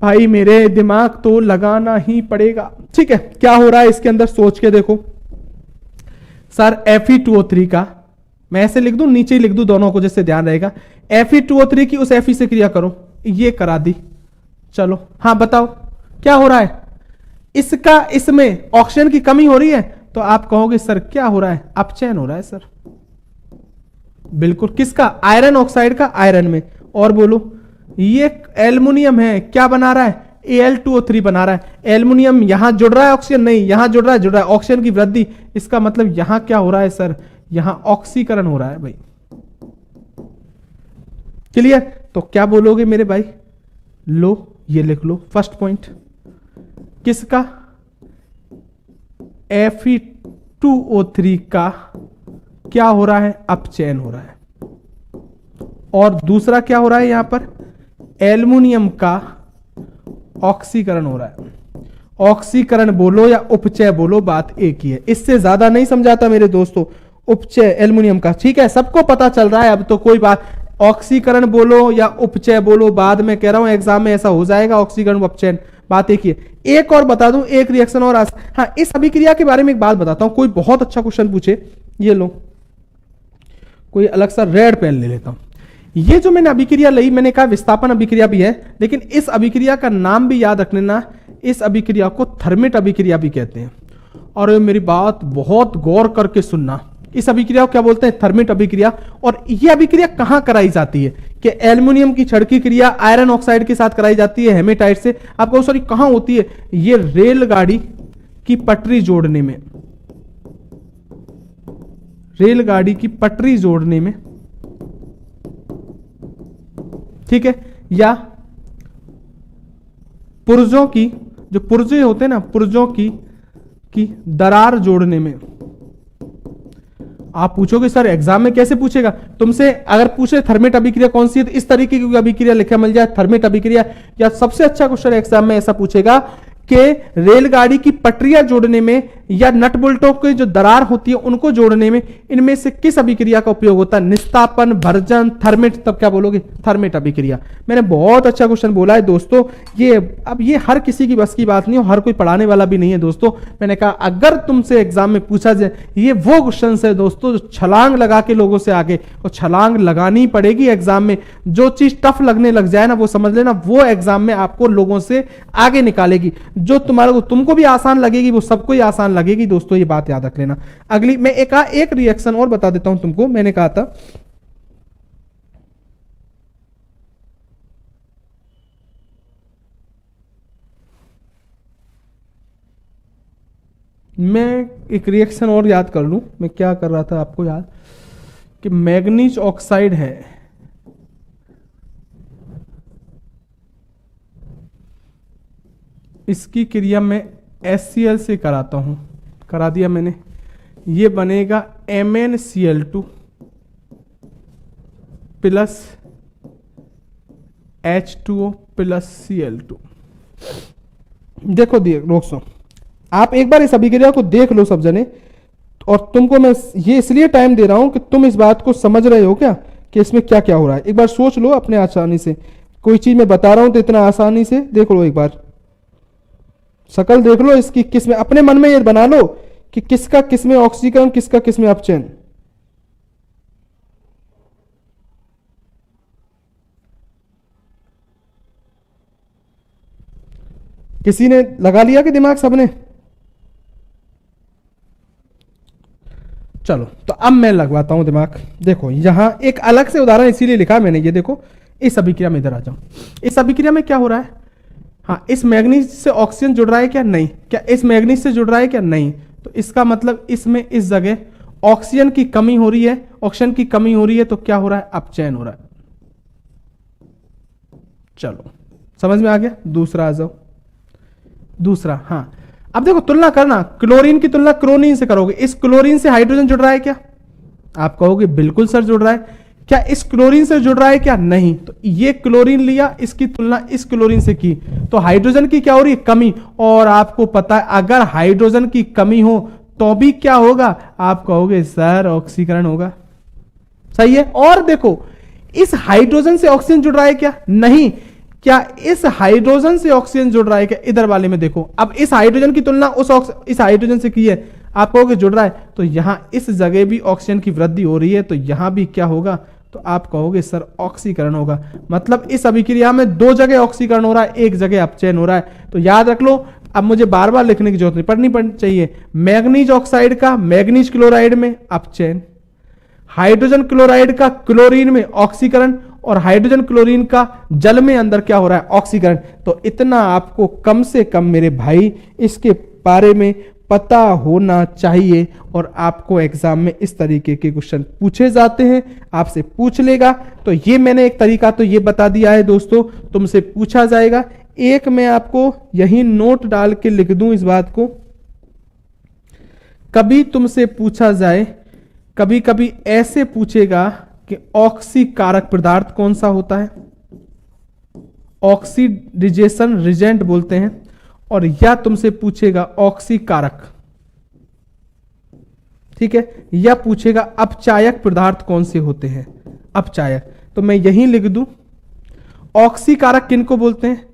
भाई मेरे दिमाग तो लगाना ही पड़ेगा। ठीक है, क्या हो रहा है इसके अंदर सोच के देखो। सर Fe2O3 का, मैं ऐसे लिख दूं, नीचे ही लिख दूं दोनों को, जिससे ध्यान रहेगा। Fe2O3 की उस Fe से क्रिया करो, ये करा दी। चलो हाँ बताओ क्या हो रहा है? इसका इसमें ऑक्सीजन की कमी हो रही है। तो आप कहोगे सर क्या हो रहा है? अपचयन हो रहा है सर। बिल्कुल, किसका? आयरन ऑक्साइड का आयरन में। और बोलो, ये एल्युमिनियम है, क्या बना रहा है? Al2O3 बना रहा है। एल्युमिनियम यहां जुड़ रहा है, ऑक्सीजन नहीं, यहां जुड़ रहा है, ऑक्सीजन की वृद्धि। इसका मतलब यहां क्या हो रहा है सर? यहां ऑक्सीकरण हो रहा है भाई। क्लियर? तो क्या बोलोगे मेरे भाई? लो ये लिख लो फर्स्ट पॉइंट, किसका? Fe2O3 का क्या हो रहा है? अपचयन हो रहा है। और दूसरा क्या हो रहा है? यहां पर एल्युमिनियम का ऑक्सीकरण हो रहा है। ऑक्सीकरण बोलो या उपचय बोलो, बात एक ही है। इससे ज्यादा नहीं समझाता मेरे दोस्तों। उपचय एल्युमिनियम का, ठीक है, सबको पता चल रहा है अब तो। कोई बात, ऑक्सीकरण बोलो या उपचय बोलो, बाद में कह रहा हूं एग्जाम में ऐसा हो जाएगा, ऑक्सीकरण अपचयन, बात एक ही है। एक और बता दूं, एक रिएक्शन और हाँ, इस अभिक्रिया के बारे में एक बात बताता हूं। कोई बहुत अच्छा क्वेश्चन पूछे, ये लो कोई अलग सा रेड पेन ले लेता हूं। ये जो मैंने अभिक्रिया ली, मैंने कहा विस्थापन अभिक्रिया भी है, लेकिन इस अभिक्रिया का नाम भी याद रख लेना। इस अभिक्रिया को थर्मेट अभिक्रिया भी कहते हैं। और मेरी बात बहुत गौर करके सुनना, इस अभिक्रिया को क्या बोलते हैं? थर्मेट अभिक्रिया। और यह अभिक्रिया कहां कराई जाती है? कि एल्युमिनियम की छड़ की क्रिया आयरन ऑक्साइड के साथ कराई जाती है, हेमेटाइट से। आपको सॉरी कहां होती है? ये रेलगाड़ी की पटरी जोड़ने में, रेलगाड़ी की पटरी जोड़ने में, ठीक है, या पुर्जों की, जो पुर्जे होते हैं ना, पुर्जों की दरार जोड़ने में। आप पूछोगे सर एग्जाम में कैसे पूछेगा? तुमसे अगर पूछे थर्मेट अभिक्रिया कौन सी है, तो इस तरीके की अभिक्रिया लिखा मिल जाए, थर्मेट अभिक्रिया। या सबसे अच्छा क्वेश्चन एग्जाम में ऐसा पूछेगा के रेलगाड़ी की पटरियां जोड़ने में या नट बोल्टों के जो दरार होती है उनको जोड़ने में इनमें से किस अभिक्रिया का उपयोग होता है? निस्तापन, भर्जन, थर्मेट। तब क्या बोलोगे? थर्मेट अभिक्रिया। मैंने बहुत अच्छा क्वेश्चन बोला है दोस्तों। ये हर किसी की बस की बात नहीं हो, हर कोई पढ़ाने वाला भी नहीं है दोस्तों। मैंने कहा अगर तुमसे एग्जाम में पूछा जाए, ये वो क्वेश्चन है दोस्तों जो छलांग लगा के लोगों से आगे, और छलांग लगानी पड़ेगी एग्जाम में। जो चीज टफ लगने लग जाए ना, वो समझ लेना वो एग्जाम में आपको लोगों से आगे निकालेगी। जो तुमको भी आसान लगेगी वो सबको ही आसान लगेगी दोस्तों, ये बात याद रख लेना। अगली मैं एक रिएक्शन और बता देता हूं तुमको। मैंने कहा था मैं एक रिएक्शन और याद कर लूं। मैं क्या कर रहा था आपको याद, कि मैग्नीज ऑक्साइड है, इसकी क्रिया मैं HCl से कराता हूं, करा दिया मैंने। ये बनेगा MnCl2 plus H2O plus Cl2। देखो दोस्तों, आप एक बार इस अभिक्रिया को देख लो सब जने, और तुमको मैं ये इसलिए टाइम दे रहा हूं कि तुम इस बात को समझ रहे हो क्या कि इसमें क्या क्या हो रहा है। एक बार सोच लो अपने आसानी से, कोई चीज मैं बता रहा हूं तो इतना आसानी से देख लो, एक बार शकल देख लो इसकी, किसमें अपने मन में ये बना लो कि किसका किसमें ऑक्सीकरण, किसका किसमें अपचयन। किसी ने लगा लिया कि दिमाग सबने? चलो तो अब मैं लगवाता हूं दिमाग। देखो यहां एक अलग से उदाहरण इसीलिए लिखा मैंने, ये देखो इस अभिक्रिया में, इधर आ जाओ। इस अभिक्रिया में क्या हो रहा है? हाँ, इस मैग्नीज से ऑक्सीजन जुड़ रहा है क्या? नहीं। क्या इस मैग्नीज से जुड़ रहा है क्या? नहीं। तो इसका मतलब इसमें इस जगह ऑक्सीजन की कमी हो रही है, ऑक्सीजन की कमी हो रही है, तो क्या हो रहा है? अपचयन हो रहा है। चलो समझ में आ गया। दूसरा आ जाओ। दूसरा, हाँ अब देखो तुलना करना, क्लोरीन की तुलना क्रोनीन से करोगे। इस क्लोरीन से हाइड्रोजन जुड़ रहा है क्या? आप कहोगे बिल्कुल सर जुड़ रहा है। क्या इस क्लोरीन से जुड़ रहा है क्या? नहीं। तो ये क्लोरीन लिया, इसकी तुलना इस क्लोरीन से की, तो हाइड्रोजन की क्या हो रही है? कमी। और आपको पता है अगर हाइड्रोजन की कमी हो तो भी क्या होगा? आप कहोगे सर ऑक्सीकरण होगा। सही है। और देखो इस हाइड्रोजन से ऑक्सीजन जुड़ रहा है क्या? नहीं। क्या इस हाइड्रोजन से ऑक्सीजन जुड़ रहा है क्या? इधर वाले में देखो। अब इस हाइड्रोजन की तुलना इस हाइड्रोजन से की है, आप कहोगे जुड़ रहा है, तो यहां इस जगह भी ऑक्सीजन की वृद्धि हो रही है, तो यहां भी क्या होगा? तो आप कहोगे सर ऑक्सीकरण होगा। मतलब इस अभिक्रिया में दो जगह ऑक्सीकरण हो रहा है, एक जगह अपचयन हो रहा है। तो याद रख लो, अब मुझे बार बार लिखने की जरूरत नहीं, पढ़नी चाहिए। मैग्नीज ऑक्साइड का मैग्नीज क्लोराइड में अपचयन, हाइड्रोजन क्लोराइड का क्लोरीन में ऑक्सीकरण, और हाइड्रोजन क्लोरीन का जल में अंदर क्या हो रहा है? ऑक्सीकरण। तो इतना आपको कम से कम मेरे भाई इसके बारे में पता होना चाहिए, और आपको एग्जाम में इस तरीके के क्वेश्चन पूछे जाते हैं, आपसे पूछ लेगा। तो ये मैंने एक तरीका तो ये बता दिया है दोस्तों, तुमसे पूछा जाएगा। एक मैं आपको यही नोट डाल के लिख दूं इस बात को, कभी तुमसे पूछा जाए, कभी कभी ऐसे पूछेगा कि ऑक्सीकारक पदार्थ कौन सा होता है, ऑक्सीडेशन रिजेंट बोलते हैं, और या तुमसे पूछेगा ऑक्सीकारक, ठीक है, या पूछेगा अपचायक पदार्थ कौन से होते हैं, अपचायक। तो मैं यहीं लिख दूं, ऑक्सीकारक किनको बोलते हैं?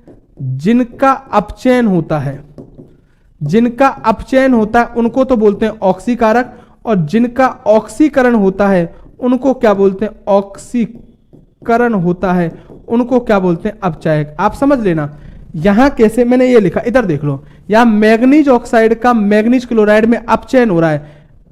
जिनका अपचयन होता है, जिनका अपचयन होता है उनको तो बोलते हैं ऑक्सीकारक, और जिनका ऑक्सीकरण होता है उनको क्या बोलते हैं? ऑक्सीकरण होता है उनको क्या बोलते हैं? अपचायक। आप समझ लेना यहां कैसे मैंने ये लिखा, इधर देख लो, यहां मैग्नीज ऑक्साइड का मैग्नीज क्लोराइड में अपचयन हो रहा है,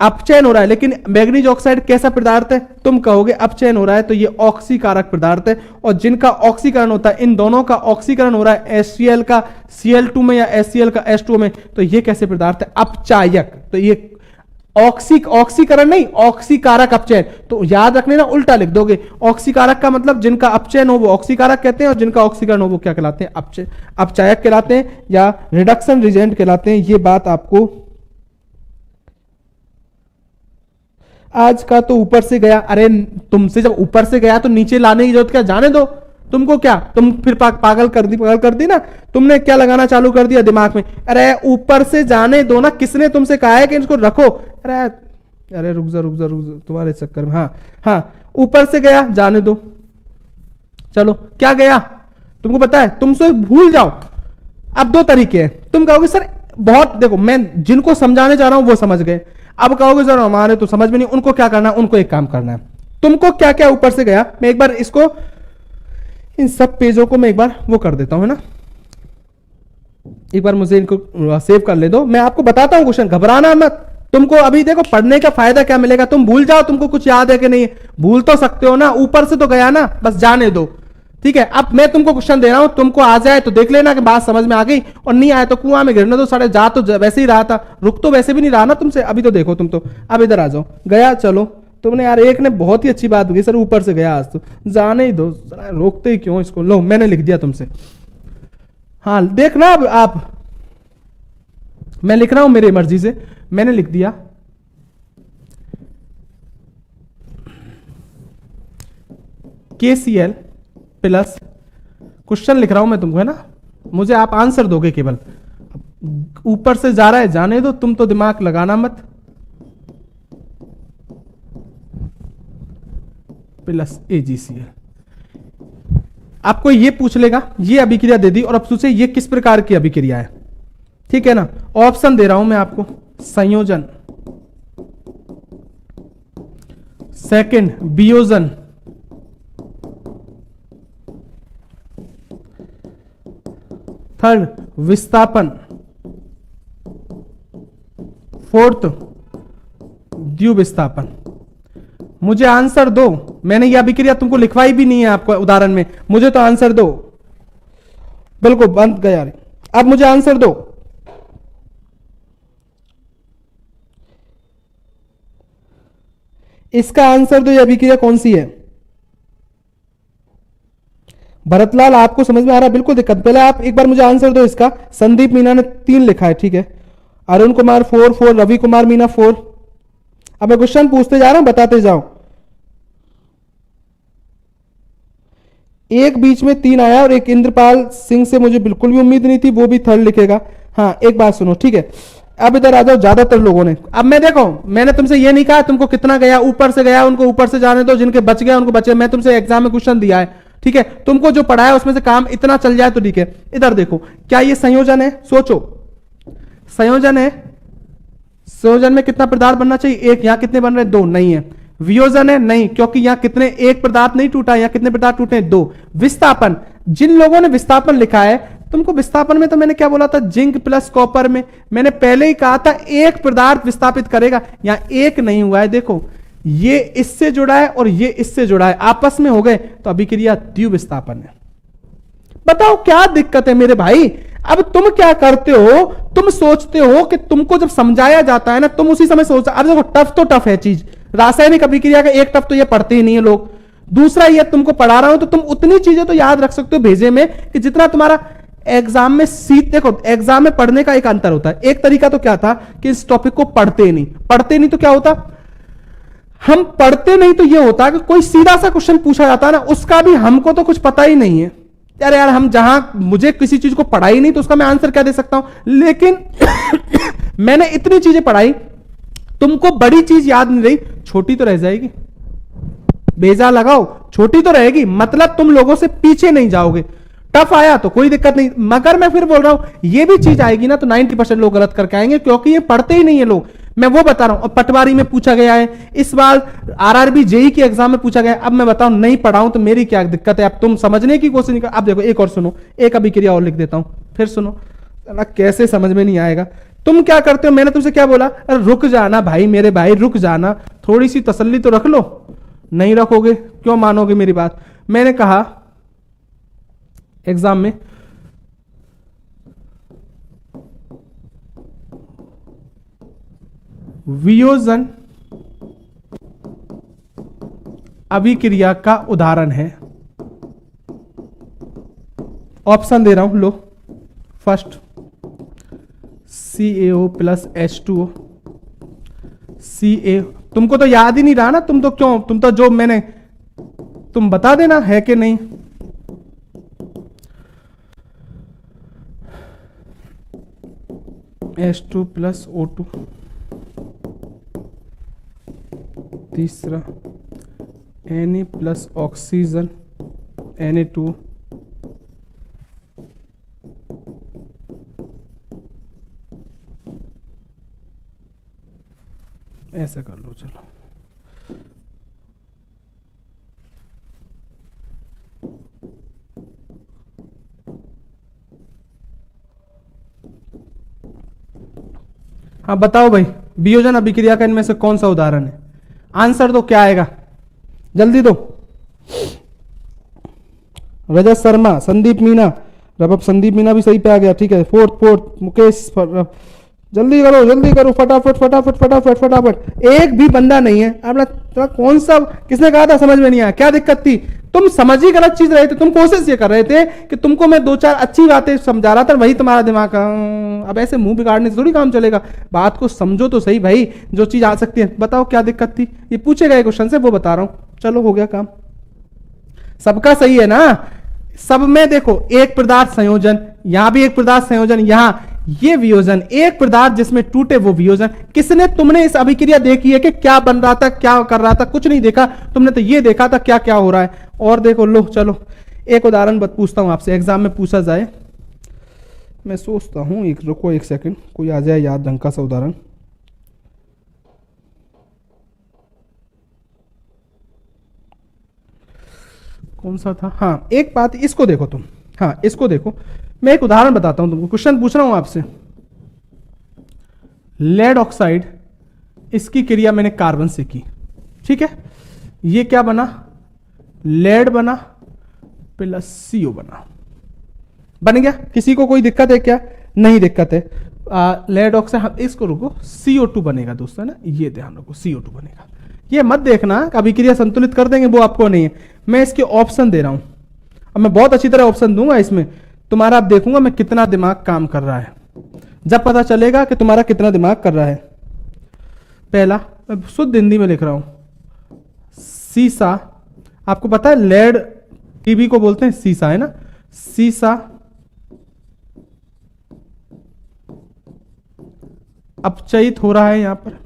अपचयन हो रहा है, लेकिन मैग्नीज ऑक्साइड कैसा पदार्थ है? तुम कहोगे अपचयन हो रहा है, तो ये ऑक्सीकारक पदार्थ है। और जिनका ऑक्सीकरण होता है, इन दोनों का ऑक्सीकरण हो रहा है, HCl का Cl2 में या HCl का H2O में, तो ये कैसे पदार्थ है? अपचायक। तो ये ऑक्सीकरण नहीं, ऑक्सीकारक अपचयन। तो याद रखने ना, उल्टा लिख दोगे। ऑक्सीकारक का मतलब जिनका अपचयन हो वो ऑक्सीकारक कहते हैं, और जिनका ऑक्सीकरण हो वो क्या कहलाते हैं? अपचायक कहलाते हैं, या रिडक्शन रिजेंट कहलाते हैं। ये बात आपको आज का तो ऊपर से गया, अरे तुमसे जब ऊपर से गया तो नीचे लाने की जरूरत क्या? जाने दो, तुमको क्या, तुम फिर पागल कर दी ना, तुमने क्या लगाना चालू कर दिया दिमाग में, अरे ऊपर से जाने दो ना, किसने तुमसे कहा है कि इसको रखो, अरे रुक जा तुम्हारे चक्कर में। हाँ हाँ, ऊपर से गया, जाने दो, चलो क्या गया, तुमको पता है, तुमसे भूल जाओ। अब दो तरीके हैं, तुम कहोगे सर बहुत, देखो मैं जिनको समझाने जा रहा हूं वो समझ गए, अब कहोगे सर हमारे तो समझ में नहीं, उनको क्या करना है, उनको एक काम करना है, तुमको क्या क्या ऊपर से गया, मैं एक बार इसको, इन सब पेजों को मैं एक बार वो कर देता हूं, है ना, एक बार मुझे इनको सेव कर ले दो, मैं आपको बताता हूं क्वेश्चन, घबराना मत। तुमको अभी देखो पढ़ने का फायदा क्या मिलेगा, तुम भूल जाओ, तुमको कुछ याद है कि नहीं, भूल तो सकते हो ना, ऊपर से तो गया ना, बस जाने दो, ठीक है। अब मैं तुमको क्वेश्चन दे रहा हूं, तुमको आ जाए तो देख लेना कि बात समझ में आ गई, और नहीं आए तो कुआं में गिरने दो, साढ़े जा तो वैसे ही रहा था, रुक तो वैसे भी नहीं रहा ना तुमसे, अभी तो देखो तुम तो, अब इधर आ जाओ, गया, चलो तुमने यार, एक ने बहुत ही अच्छी बात की सर, ऊपर से गया आज तो, जाने ही दो, रोकते ही क्यों इसको, लो मैंने लिख दिया तुमसे। हाँ देखना अब आप, मैं लिख रहा हूं मेरी मर्जी से, मैंने लिख दिया KCl प्लस, क्वेश्चन लिख रहा हूं मैं तुमको, है ना, मुझे आप आंसर दोगे केवल, ऊपर से जा रहा है जाने दो, तुम तो दिमाग लगाना मत, प्लस AgCl। आपको ये पूछ लेगा, ये अभिक्रिया दे दी, और अब पूछे ये किस प्रकार की अभिक्रिया है, ठीक है ना, ऑप्शन दे रहा हूं मैं आपको, संयोजन, सेकंड वियोजन, थर्ड विस्थापन, फोर्थ द्विविस्थापन। मुझे आंसर दो, मैंने यह अभिक्रिया तुमको लिखवाई भी नहीं है आपको उदाहरण में, मुझे तो आंसर दो, बिल्कुल बंद गया, अब मुझे आंसर दो, इसका आंसर दो, यह अभिक्रिया कौन सी है। भरतलाल आपको समझ में आ रहा है, बिल्कुल दिक्कत, पहले आप एक बार मुझे आंसर दो इसका। संदीप मीना ने 3 लिखा है, ठीक है, अरुण कुमार 4, रवि कुमार मीना 4। अब मैं क्वेश्चन पूछते जा रहा हूं, बताते जाओ, एक बीच में 3 आया, और एक इंद्रपाल सिंह से मुझे बिल्कुल भी उम्मीद नहीं थी, वो भी 3rd लिखेगा। हाँ एक बात सुनो, ठीक है, अब इधर आ जाओ, ज्यादातर लोगों ने, अब मैं देखो, मैंने तुमसे ये नहीं कहा तुमको कितना गया, ऊपर से गया उनको ऊपर से जाने दो, जिनके बच गया उनको बचे, मैं तुमसे एग्जाम में क्वेश्चन दिया है, ठीक है, तुमको जो पढ़ाया उसमें से काम इतना चल जाए तो ठीक है। इधर देखो, क्या ये संयोजन है, सोचो, संयोजन है, संयोजन में कितना पदार्थ बनना चाहिए, एक, यहां कितने बन रहे हैं, 2, नहीं है। वियोजन है, नहीं, क्योंकि यहां कितने, एक पदार्थ नहीं टूटा, यहां कितने पदार्थ टूटे, 2। विस्थापन, जिन लोगों ने विस्थापन लिखा है, तुमको विस्थापन में तो मैंने क्या बोला था, जिंक प्लस कॉपर में, मैंने पहले ही कहा था एक पदार्थ विस्थापित करेगा, यहां एक नहीं हुआ है, देखो ये इससे जुड़ा है और ये इससे जुड़ा है, आपस में हो गए, तो अभिक्रिया द्विविस्थापन है। बताओ क्या दिक्कत है मेरे भाई। अब तुम क्या करते हो, तुम सोचते हो कि तुमको जब समझाया जाता है ना, तुम उसी समय सोच, अब देखो टफ तो टफ है चीज, रासायनिक अभिक्रिया का एक टफ तो ये पढ़ते ही नहीं है लोग, दूसरा ये तुमको पढ़ा रहा हूं तो तुम उतनी चीजें तो याद रख सकते हो भेजे में कि जितना तुम्हारा एग्जाम में सीट। देखो एग्जाम में पढ़ने का एक अंतर होता है, एक तरीका तो क्या था कि इस टॉपिक को पढ़ते नहीं तो क्या होता, हम पढ़ते नहीं तो यह होता कि कोई सीधा सा क्वेश्चन पूछा जाता है ना, उसका भी हमको तो कुछ पता ही नहीं है यार हम जहां मुझे किसी चीज को पढ़ा ही नहीं तो उसका मैं आंसर क्या दे सकता हूं। लेकिन मैंने इतनी चीजें पढ़ाई, तुमको बड़ी चीज याद नहीं रही, छोटी तो रह जाएगी, बेजा लगाओ, छोटी तो रहेगी, मतलब तुम लोगों से पीछे नहीं जाओगे। टफ आया तो कोई दिक्कत नहीं, मगर मैं फिर बोल रहा हूं ये भी चीज आएगी ना तो 90% लोग गलत करके आएंगे, क्योंकि ये पढ़ते ही नहीं है लोग, मैं वो बता रहा हूं। और पटवारी में पूछा गया है, इस बार आरआरबी जेई के एग्जाम में पूछा गया है। अब मैं बताऊं नहीं पढ़ाऊं तो मेरी क्या दिक्कत है, अब तुम समझने की कोशिश नहीं कर। अब देखो एक और सुनो, एक अभिक्रिया और लिख देता हूं, फिर सुनो कैसे समझ में नहीं आएगा। तुम क्या करते हो, मैंने तुमसे क्या बोला, अरे रुक जाना भाई, मेरे भाई रुक जाना, थोड़ी सी तसल्ली तो रख लो। नहीं रखोगे, क्यों मानोगे मेरी बात। मैंने कहा एग्जाम में वियोजन अभिक्रिया का उदाहरण है, ऑप्शन दे रहा हूं, लो। First CaO plus H2O, Ca, तुमको तो याद ही नहीं रहा ना, तुम तो क्यों, तुम तो जो मैंने, तुम बता देना है कि नहीं। H2 प्लस O2, तीसरा Na प्लस ऑक्सीजन Na2, ऐसा कर लो। चलो हाँ बताओ भाई, वियोजन अभिक्रिया का इनमें से कौन सा उदाहरण है? आंसर तो क्या आएगा, जल्दी दो। रजत शर्मा, संदीप मीना, रब संदीप मीना भी सही पे आ गया, ठीक है। फोर्थ मुकेश, जल्दी करो फटाफट फटाफट फटाफट फटाफट। एक भी बंदा नहीं है अपना। कौन सा, किसने कहा था समझ में नहीं आया? क्या दिक्कत थी? तुम समझ ही गलत चीज रहे थे। तुम कोशिश ये कर रहे थे कि तुमको मैं दो चार अच्छी बातें समझा रहा था, वही तुम्हारा दिमाग अब ऐसे मुंह बिगाड़ने से थोड़ी काम चलेगा। बात को समझो तो सही भाई, जो चीज आ सकती है। बताओ क्या दिक्कत थी? ये पूछे गए क्वेश्चन से वो बता रहा हूं। चलो हो गया काम, सबका सही है ना? सब में देखो एक पदार्थ संयोजन, यहां भी एक पदार्थ संयोजन, यहां ये वियोजन। एक पदार्थ जिसमें टूटे वो वियोजन। किसने, तुमने इस अभिक्रिया देखी है कि क्या बन रहा था, क्या कर रहा था? कुछ नहीं देखा तुमने, तो ये देखा था क्या क्या हो रहा है। और देखो लो, चलो एक उदाहरण पूछता हूं आपसे, एग्जाम में पूछा जाए। मैं सोचता हूं, एक रुको, एक सेकंड, कोई आ जाए याद ढंग का सा उदाहरण। कौन सा था? हाँ एक बात, इसको देखो तुम, हाँ इसको देखो। मैं एक उदाहरण बताता हूं तुमको, क्वेश्चन पूछ रहा हूं आपसे। लेड ऑक्साइड, इसकी क्रिया मैंने कार्बन से की, ठीक है। ये क्या बना? लेड बना प्लस CO बन गया। किसी को कोई दिक्कत है क्या? नहीं दिक्कत है। लेड ऑक्साइड, इसको रुको, CO2 बनेगा दोस्तों, ना ये ध्यान रखो, CO2 बनेगा। ये मत देखना अभिक्रिया संतुलित कर देंगे, वो आपको नहीं है। मैं इसके ऑप्शन दे रहा हूं, अब मैं बहुत अच्छी तरह ऑप्शन दूंगा इसमें, तुम्हारा अब देखूंगा मैं कितना दिमाग काम कर रहा है। जब पता चलेगा कि तुम्हारा कितना दिमाग कर रहा है। पहला, मैं शुद्ध हिंदी में लिख रहा हूं, सीसा। आपको पता है लेड टीबी को बोलते हैं सीसा, है ना? सीसा अपचयित हो रहा है यहां पर।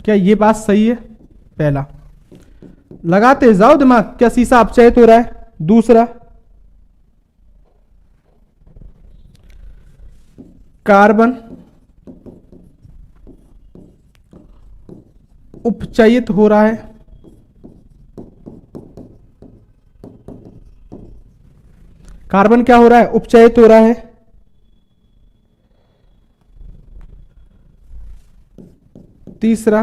क्या ये बात सही है? पहला, लगाते जाओ दिमाग, क्या सीसा अपचयित हो रहा है? दूसरा, कार्बन उपचयित हो रहा है। कार्बन क्या हो रहा है? उपचयित हो रहा है। तीसरा,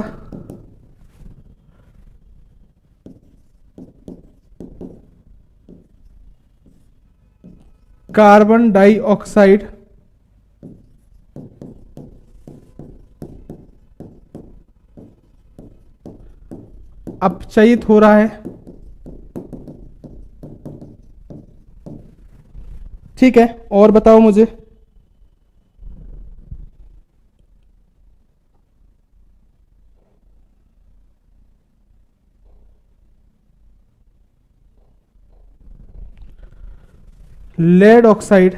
कार्बन डाइऑक्साइड अपचयित हो रहा है, ठीक है। और बताओ मुझे, लेड ऑक्साइड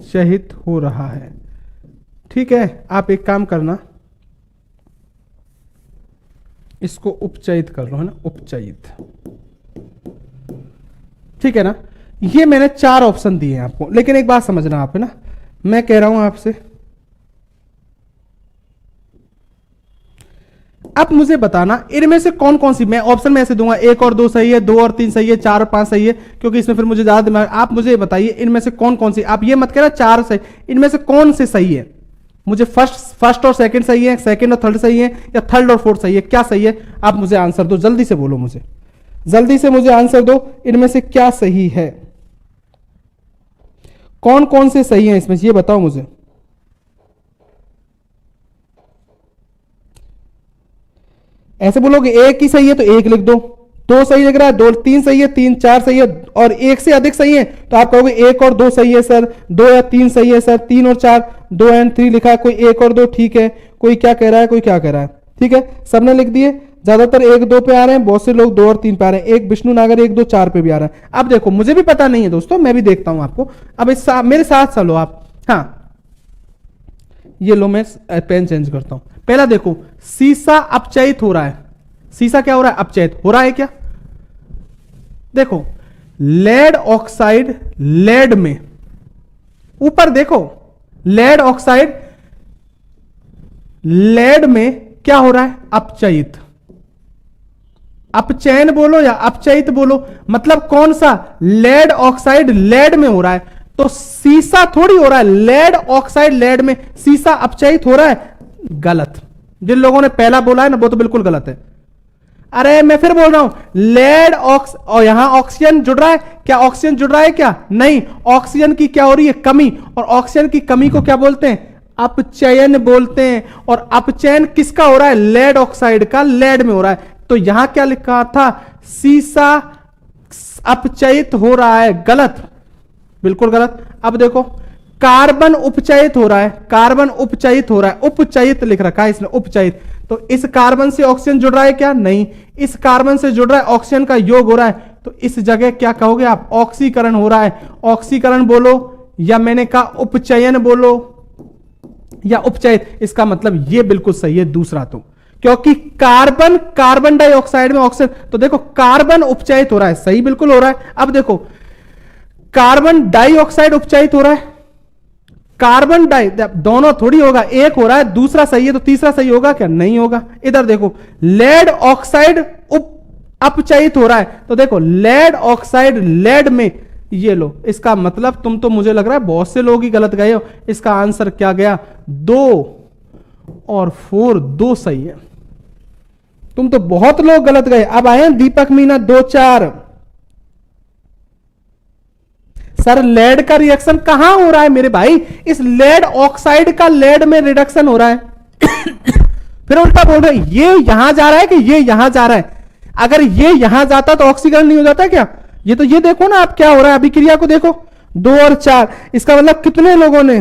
चयित हो रहा है, ठीक है। आप एक काम करना, इसको उपचयित कर लो, है ना? उपचयित, ठीक है ना? ये मैंने 4 ऑप्शन दिए हैं आपको, लेकिन एक बात समझना आप, है ना? मैं कह रहा हूं आपसे, अब मुझे बताना इनमें से कौन कौन सी, मैं ऑप्शन में ऐसे दूंगा 1 और 2 सही है, 2 और 3 सही है, 4 और 5 सही है, क्योंकि इसमें फिर मुझे ज्यादा दिमाग। आप मुझे बताइए इनमें से कौन कौन सी, आप ये मत कहना 4 सही, इनमें से कौन से सही है? मुझे फर्स्ट और सेकंड सही है, सेकंड और थर्ड सही है, या थर्ड और फोर्थ सही है? क्या सही है? आप मुझे आंसर दो, जल्दी से बोलो, मुझे जल्दी से मुझे आंसर दो, इनमें से क्या सही है? कौन कौन से सही है इसमें, ये बताओ मुझे। ऐसे बोलोगे एक ही सही है तो 1 लिख दो, दो सही लिख रहा है, दो तीन सही है, तीन चार सही है और एक से अधिक सही है, तो आप कहोगे एक और दो सही है सर, दो या तीन सही है सर, तीन और चार, दो एंड थ्री लिखा है, कोई एक और दो, ठीक है, कोई क्या कह रहा है, कोई क्या कह रहा है, ठीक है, सबने लिख दिए। ज्यादातर एक दो पे आ रहे हैं, बहुत से लोग दो और तीन पे आ रहे हैं, एक विष्णु नागर एक दो चार पे भी आ रहा है। अब देखो मुझे भी पता नहीं है दोस्तों, मैं भी देखता हूं आपको, अब मेरे साथ चलो आप। हाँ ये लो, मैं पेन चेंज करता हूं। पहला देखो, सीसा अपचयित हो रहा है, सीसा क्या हो रहा है, अपचयित हो रहा है क्या? देखो लेड ऑक्साइड लेड में, ऊपर देखो लेड ऑक्साइड लेड में क्या हो रहा है, अपचयित। अपचयन बोलो या अपचयित बोलो, मतलब कौन सा, लेड ऑक्साइड लेड में हो रहा है, तो सीसा थोड़ी हो रहा है, लेड ऑक्साइड लेड में सीसा अपचयित हो रहा है, गलत। जिन लोगों ने पहला बोला है ना वो तो बिल्कुल गलत है। अरे मैं फिर बोल रहा हूं, लेड ऑक्स और यहां ऑक्सीजन जुड़ रहा है क्या, ऑक्सीजन जुड़ रहा है क्या, नहीं, ऑक्सीजन की क्या हो रही है, कमी, और ऑक्सीजन की कमी को क्या बोलते हैं, अपचयन बोलते हैं। और अपचयन किसका हो रहा है, लेड ऑक्साइड का लेड में हो रहा है, तो यहां क्या लिखा था, सीसा अपचयित हो रहा है, गलत, बिल्कुल गलत। अब देखो कार्बन उपचयित हो रहा है, कार्बन उपचयित हो रहा है, उपचयित लिख रखा है इसने, उपचयित, तो इस कार्बन से ऑक्सीजन जुड़ रहा है क्या, नहीं, इस कार्बन से जुड़ रहा है, ऑक्सीजन का योग हो रहा है, तो इस जगह क्या कहोगे आप, ऑक्सीकरण हो रहा है, ऑक्सीकरण बोलो या मैंने कहा उपचयन बोलो या उपचयित, इसका मतलब ये बिल्कुल सही है दूसरा, तो क्योंकि कार्बन कार्बन डाइऑक्साइड में ऑक्सीजन, तो देखो कार्बन उपचयित हो रहा है, सही बिल्कुल हो रहा है। अब देखो कार्बन डाइऑक्साइड उपचयित हो रहा है, कार्बन डाई, दोनों थोड़ी होगा, एक हो रहा है, दूसरा सही है तो तीसरा सही होगा क्या, नहीं होगा। इधर देखो लेड ऑक्साइड अपचयित हो रहा है, तो देखो लेड ऑक्साइड लेड में, ये लो, इसका मतलब तुम तो मुझे लग रहा है बहुत से लोग ही गलत गए हो, इसका आंसर क्या गया, 2 और 4, 2 सही है, तुम तो बहुत लोग गलत गए। अब आए दीपक मीना 2 4, सर लेड का रिएक्शन कहां हो रहा है मेरे भाई, इस लेड ऑक्साइड का लेड में रिडक्शन हो रहा है फिर उल्टा बोल रहे ये यहां जा रहा है कि ये यहां जा रहा है, अगर ये यहां जाता तो ऑक्सीकरण नहीं हो जाता क्या, ये तो, ये देखो ना आप क्या हो रहा है, अभिक्रिया को देखो, 2 और 4, इसका मतलब कितने लोगों ने,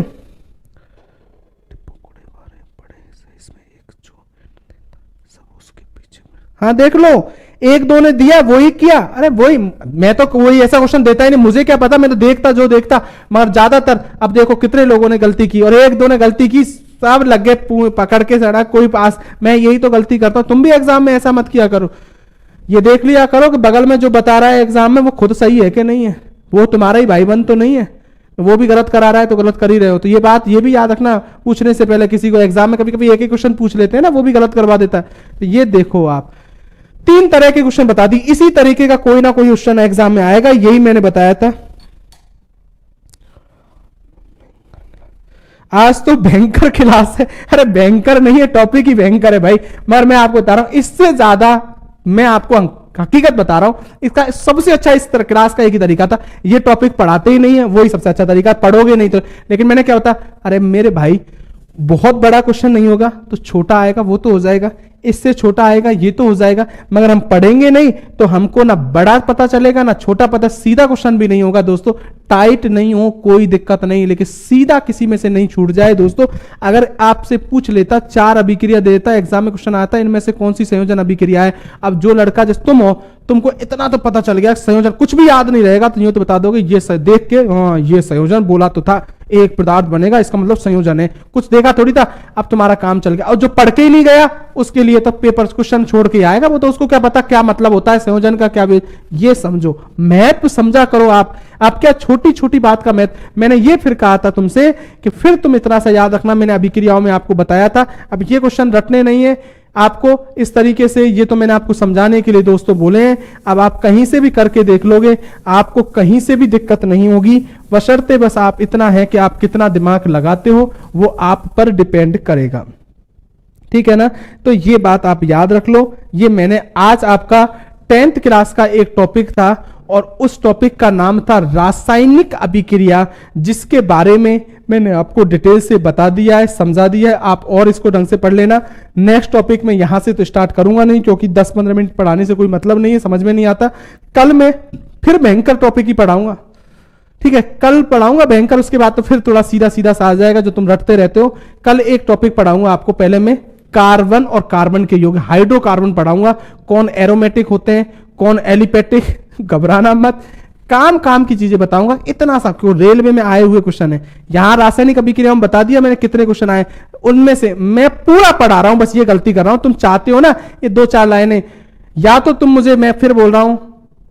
हाँ देख लो, 1 2 ने दिया, वही किया, अरे वही, मैं तो वही ऐसा क्वेश्चन देता ही नहीं, मुझे क्या पता, मैं तो देखता जो देखता, मगर ज्यादातर अब देखो कितने लोगों ने गलती की, और 1 2 ने गलती की, सब लग गए पकड़ के सड़ा, कोई पास, मैं यही तो गलती करता हूं, तुम भी एग्जाम में ऐसा मत किया करो, ये देख लिया करो कि बगल में जो बता रहा है एग्जाम में वो खुद सही है कि नहीं है, वो तुम्हारा ही भाई बंद तो नहीं है, वो भी गलत करा रहा है तो गलत कर ही रहे हो, तो ये बात ये भी याद रखना, पूछने से पहले किसी को एग्जाम में कभी कभी एक ही क्वेश्चन पूछ लेते हैं ना, वो भी गलत करवा देता है, तो ये देखो आप 3 तरह के क्वेश्चन बता दी, इसी तरीके का कोई ना कोई क्वेश्चन एग्जाम में आएगा, यही मैंने बताया था। आज तो भयंकर क्लास है, अरे भयंकर नहीं है, टॉपिक ही भयंकर है भाई, मगर मैं आपको बता रहा हूं, इससे ज्यादा मैं आपको हकीकत बता रहा हूं, इसका सबसे अच्छा इस क्लास का एक ही तरीका था, ये टॉपिक पढ़ाते ही नहीं है, वही सबसे अच्छा तरीका, पढ़ोगे नहीं तो, लेकिन मैंने क्या होता, अरे मेरे भाई बहुत बड़ा क्वेश्चन नहीं होगा तो छोटा आएगा, वो तो हो जाएगा, इससे छोटा आएगा ये तो हो जाएगा, मगर हम पढ़ेंगे नहीं तो हमको ना बड़ा पता चलेगा ना छोटा पता, सीधा क्वेश्चन भी नहीं होगा दोस्तों, टाइट नहीं हो कोई दिक्कत नहीं, लेकिन सीधा किसी में से नहीं छूट जाए दोस्तों। अगर आपसे पूछ लेता 4 अभिक्रिया देता, एग्जाम में क्वेश्चन आता इनमें से कौन सी संयोजन अभिक्रिया है, अब जो लड़का जैसे तुम हो, तुमको इतना तो पता चल गया संयोजन, कुछ भी याद नहीं रहेगा तो यूं तो बता दोगे ये देख के, हाँ ये संयोजन बोला तो था, एक पदार्थ बनेगा इसका मतलब संयोजन है, कुछ देखा थोड़ी था, अब तुम्हारा काम चल गया। और जो पढ़ के ही नहीं गया उसके लिए तो पेपर क्वेश्चन छोड़ के आएगा, वो तो उसको क्या पता क्या मतलब होता है संयोजन का, क्या ये समझो, मैथ समझा करो आप क्या छोटी छोटी बात का मैथ। मैंने ये फिर कहा था तुमसे कि फिर तुम इतना सा याद रखना, मैंने अभिक्रियाओं में आपको बताया था, अब ये क्वेश्चन रटने नहीं है आपको इस तरीके से, ये तो मैंने आपको समझाने के लिए दोस्तों बोले हैं, अब आप कहीं से भी करके देख लोगे, आपको कहीं से भी दिक्कत नहीं होगी, बशर्ते बस आप इतना है कि आप कितना दिमाग लगाते हो वो आप पर डिपेंड करेगा, ठीक है ना। तो ये बात आप याद रख लो, ये मैंने आज आपका 10th क्लास का एक टॉपिक था और उस टॉपिक का नाम था रासायनिक अभिक्रिया, जिसके बारे में मैंने आपको डिटेल से बता दिया है, समझा दिया है। आप और इसको ढंग से पढ़ लेना। नेक्स्ट टॉपिक में यहां से तो स्टार्ट करूंगा नहीं, क्योंकि 10-15 मिनट पढ़ाने से कोई मतलब नहीं है, समझ में नहीं आता। कल मैं फिर भयंकर टॉपिक ही पढ़ाऊंगा, ठीक है, कल पढ़ाऊंगा भयंकर, उसके बाद तो फिर थोड़ा सीधा सीधा सा आ जाएगा जो तुम रटते रहते हो। कल एक टॉपिक पढ़ाऊंगा आपको, पहले मैं कार्बन और कार्बन के योग, हाइड्रोकार्बन पढ़ाऊंगा, कौन एरोमेटिक होते हैं, कौन एलिपेटिक, घबराना मत, काम की चीजें बताऊंगा। इतना सा, क्यों रेलवे में आए हुए क्वेश्चन है, यहां रासायनिक अभिक्रिया में बता दिया मैंने कितने क्वेश्चन आए, उनमें से मैं पूरा पढ़ा रहा हूं, बस ये गलती कर रहा हूं। तुम चाहते हो ना ये 2-4 लाइनें, या तो तुम मुझे, मैं फिर बोल रहा हूं,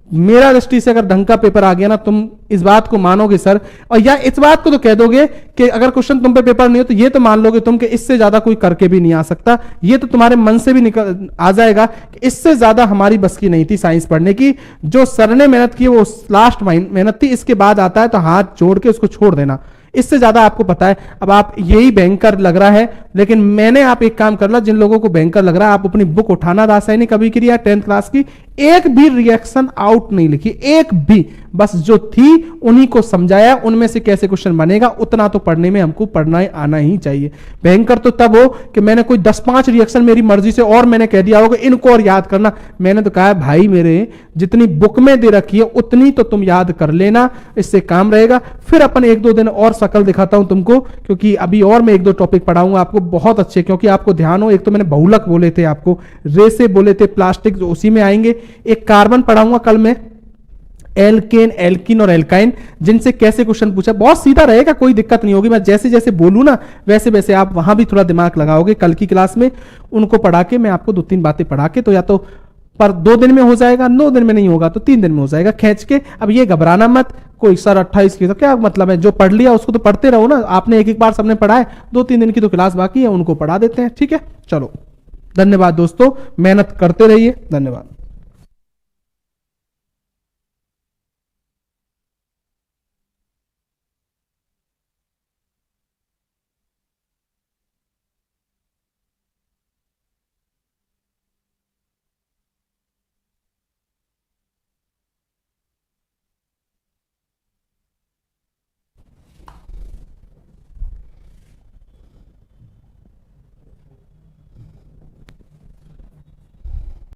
मेरा दृष्टि से अगर ढंग का पेपर आ गया ना, तुम इस बात को मानोगे सर, और या इस बात को तो कह दोगे कि अगर क्वेश्चन तुम पे पेपर नहीं हो तो ये तो मान लोगे तुम कि इससे ज्यादा कोई करके भी नहीं आ सकता। ये तो तुम्हारे मन से भी निकल आ जाएगा कि इससे ज्यादा हमारी बस की नहीं थी साइंस पढ़ने की। जो सर ने मेहनत की वो लास्ट मेहनत थी, इसके बाद आता है तो हाथ जोड़ के उसको छोड़ देना, इससे ज्यादा आपको पता है। अब आप यही भयंकर लग रहा है, लेकिन मैंने आप एक काम करना, जिन लोगों को भयंकर लग रहा है, आप अपनी बुक उठाना, रासायनिक अभिक्रिया 10th क्लास की, एक भी रिएक्शन आउट नहीं लिखी, एक भी, बस जो थी उन्हीं को समझाया, उनमें से कैसे क्वेश्चन बनेगा उतना तो पढ़ने में हमको पढ़ना आना ही चाहिए। भयंकर तो तब हो कि मैंने कोई 10-5 रिएक्शन मेरी मर्जी से और मैंने कह दिया होगा इनको और याद करना। मैंने तो कहा भाई मेरे जितनी बुक में दे रखी है उतनी तो तुम याद कर लेना, इससे काम रहेगा। फिर अपन 1-2 दिन और शकल दिखाता हूं तुमको, क्योंकि अभी और मैं 1-2 टॉपिक पढ़ाऊंगा आपको बहुत अच्छे, क्योंकि आपको ध्यान हो, एक तो मैंने बहुलक बोले थे आपको, रेसे बोले थे, प्लास्टिक जो उसी में आएंगे, एक कार्बन पढ़ाऊंगा कल मैं, एल्केन, एल्किन और एल्काइन, जिनसे कैसे क्वेश्चन पूछा, बहुत सीधा रहेगा, कोई दिक्कत नहीं होगी। मैं जैसे जैसे बोलूं ना वैसे वैसे आप वहां भी थोड़ा दिमाग लगाओगे कल की क्लास में। उनको पढ़ा के मैं आपको 2-3 बातें पढ़ा के, तो या तो पर 2 दिन में हो जाएगा, 9 दिन में नहीं होगा तो 3 दिन में हो जाएगा खींच के। अब ये घबराना मत, कोई सर 28 की तो क्या मतलब है, जो पढ़ लिया उसको तो पढ़ते रहो ना, आपने एक बार सबने पढ़ा है, 2-3 दिन की तो क्लास बाकी है, उनको पढ़ा देते हैं, ठीक है। चलो धन्यवाद दोस्तों, मेहनत करते रहिए, धन्यवाद।